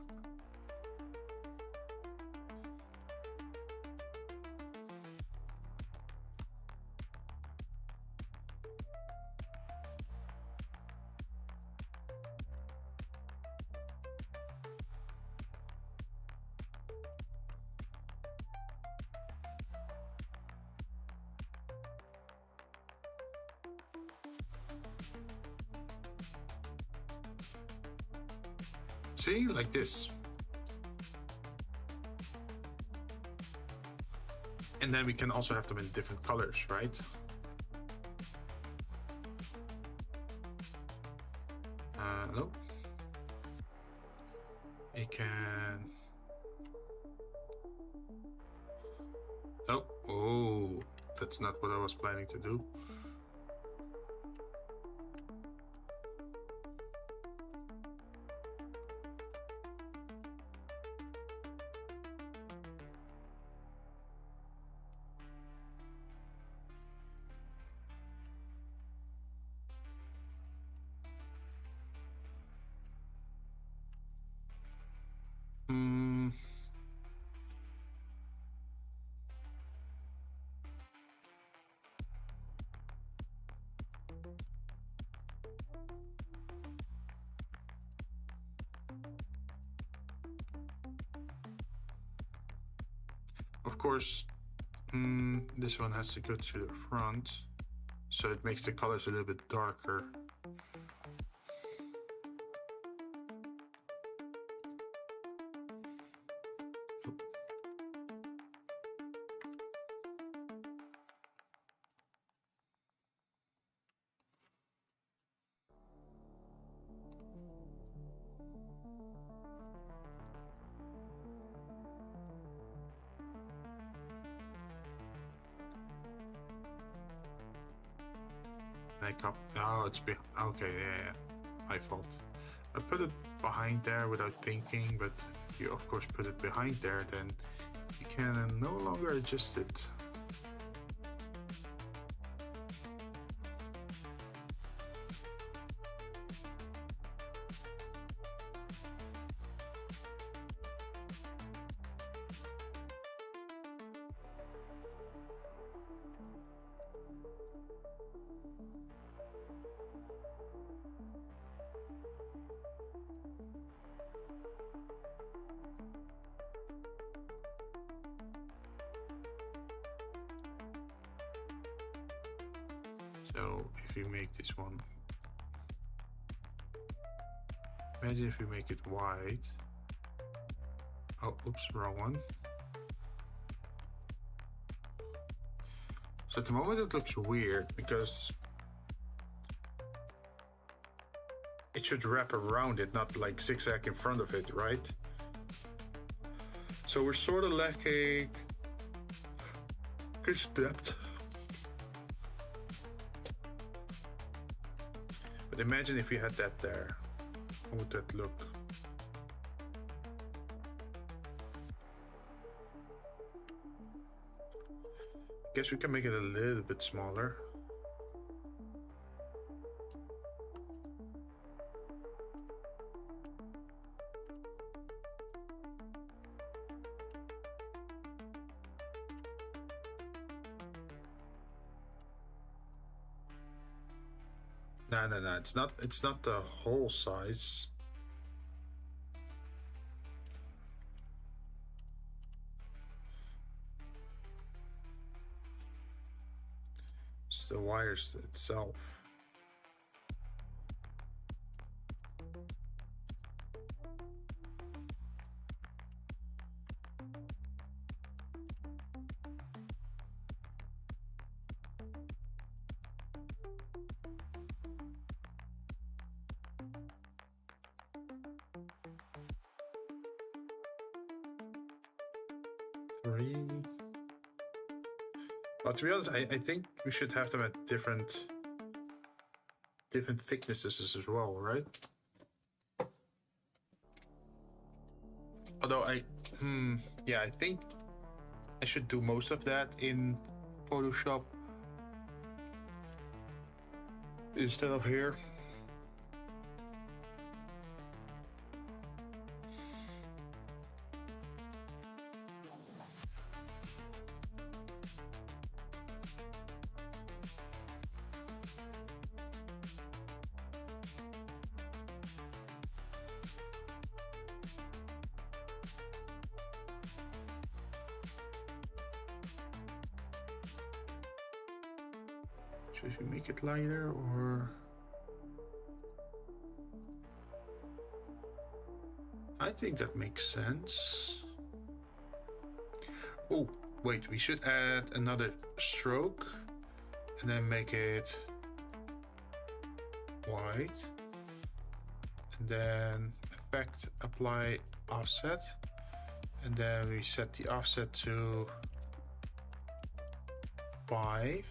See, like this. And then we can also have them in different colors, right? Hello? It can... Oh, that's not what I was planning to do. Of course, this one has to go to the front, so it makes the colors a little bit darker. Oh, it's okay, yeah, my fault. I put it behind there without thinking, but if you of course put it behind there, then you can no longer adjust it. So if you make this one, imagine if you make it white. Oh, oops, wrong one. So at the moment it looks weird because it should wrap around it, not like zigzag in front of it, right? So we're sort of lacking this depth. But imagine if you had that there. How would that look? I guess we can make it a little bit smaller. No, it's not the whole size. It's the wires itself. 3. But to be honest, I think we should have them at different thicknesses as well, right? Although yeah, I think I should do most of that in Photoshop instead of here. Should we make it lighter or? I think that makes sense. Oh, wait, we should add another stroke and then make it white. And then effect, apply offset. And then we set the offset to 5.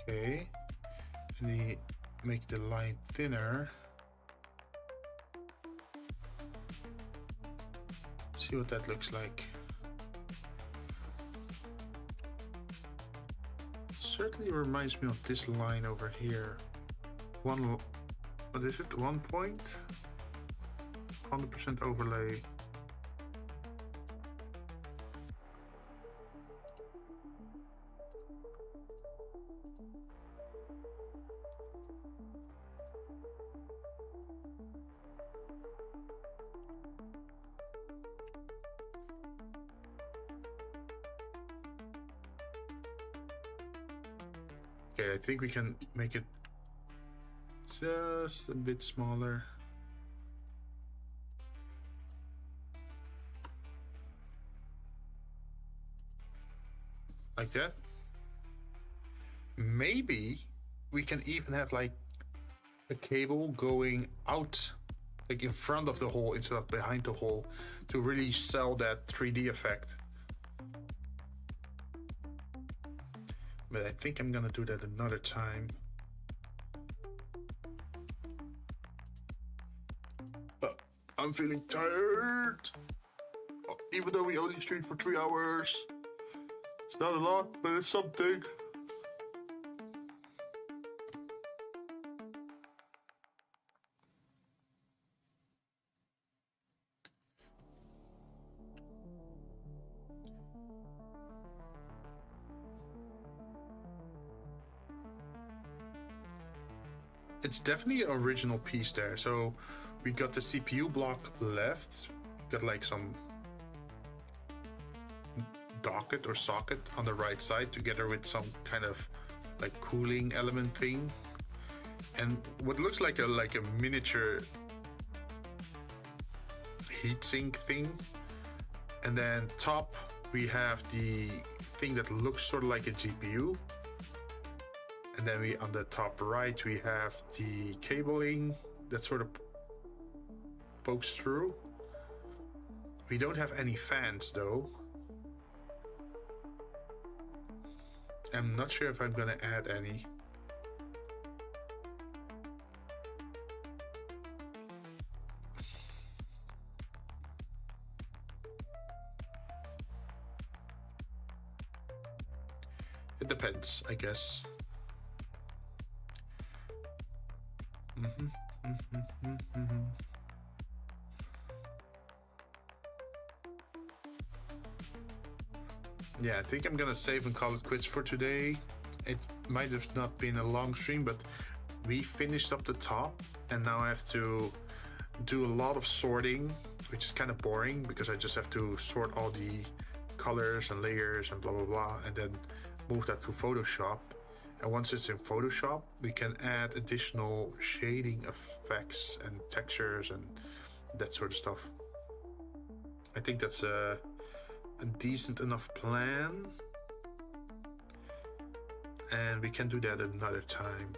Okay, and we make the line thinner. See what that looks like. Certainly reminds me of this line over here. What is it? 1 point? 100% overlay. Okay, I think we can make it just a bit smaller. Like that. Maybe we can even have like a cable going out, like in front of the hole instead of behind the hole, to really sell that 3D effect. But I think I'm gonna do that another time. But I'm feeling tired. Even though we only streamed for 3 hours. It's not a lot, but it's something. It's definitely an original piece there. So we got the CPU block left. We got like some docket or socket on the right side together with some kind of like cooling element thing. And what looks like a miniature heatsink thing. And then top we have the thing that looks sort of like a GPU. And then on the top right, we have the cabling that sort of pokes through. We don't have any fans though. I'm not sure if I'm gonna add any. It depends, I guess. Yeah, I think I'm gonna save and call it quits for today. It might have not been a long stream, but we finished up the top and now I have to do a lot of sorting, which is kind of boring because I just have to sort all the colors and layers and blah blah blah, and then move that to Photoshop. And once it's in Photoshop, we can add additional shading effects and textures and that sort of stuff. I think that's a decent enough plan. And we can do that another time.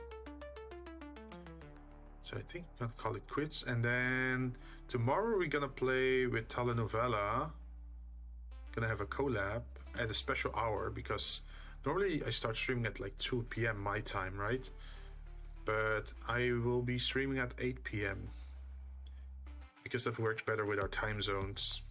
So So I think I'm gonna call it quits. And then tomorrow we're gonna play with Telenovela. Gonna have a collab at a special hour because normally I start streaming at like 2 p.m. my time, right? But I will be streaming at 8 p.m. because that works better with our time zones.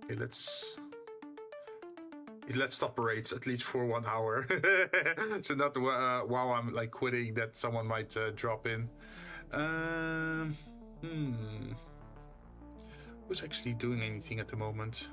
Okay, let's stop raids at least for 1 hour. So not while I'm like quitting that someone might drop in. Who's actually doing anything at the moment?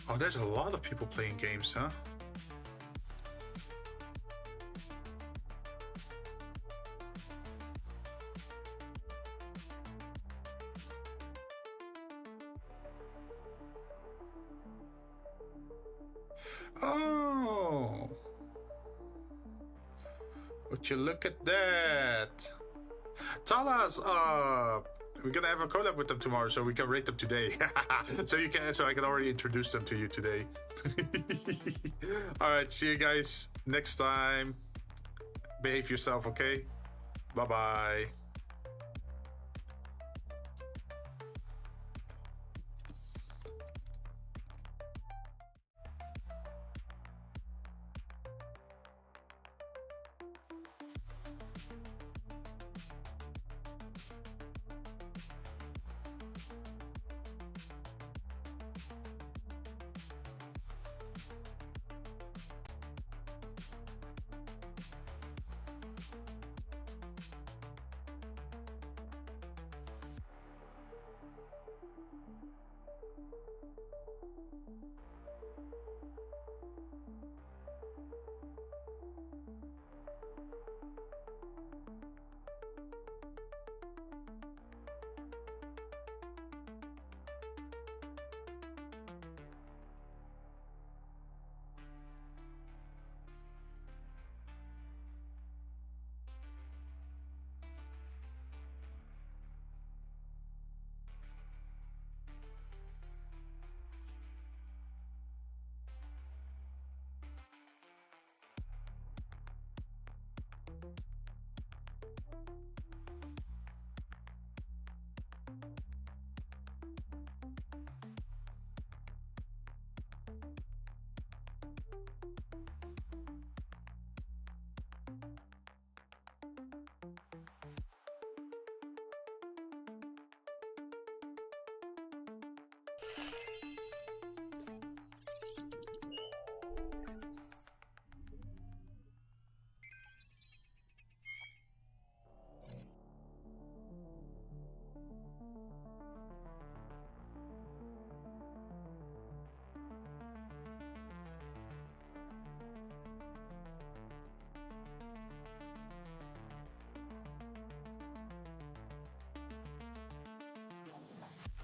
Oh, there's a lot of people playing games, huh? Oh! Would you look at that? Tala's up! We're gonna have a collab with them tomorrow, so we can rate them today. So I can already introduce them to you today. All right, see you guys next time. Behave yourself, okay? Bye bye.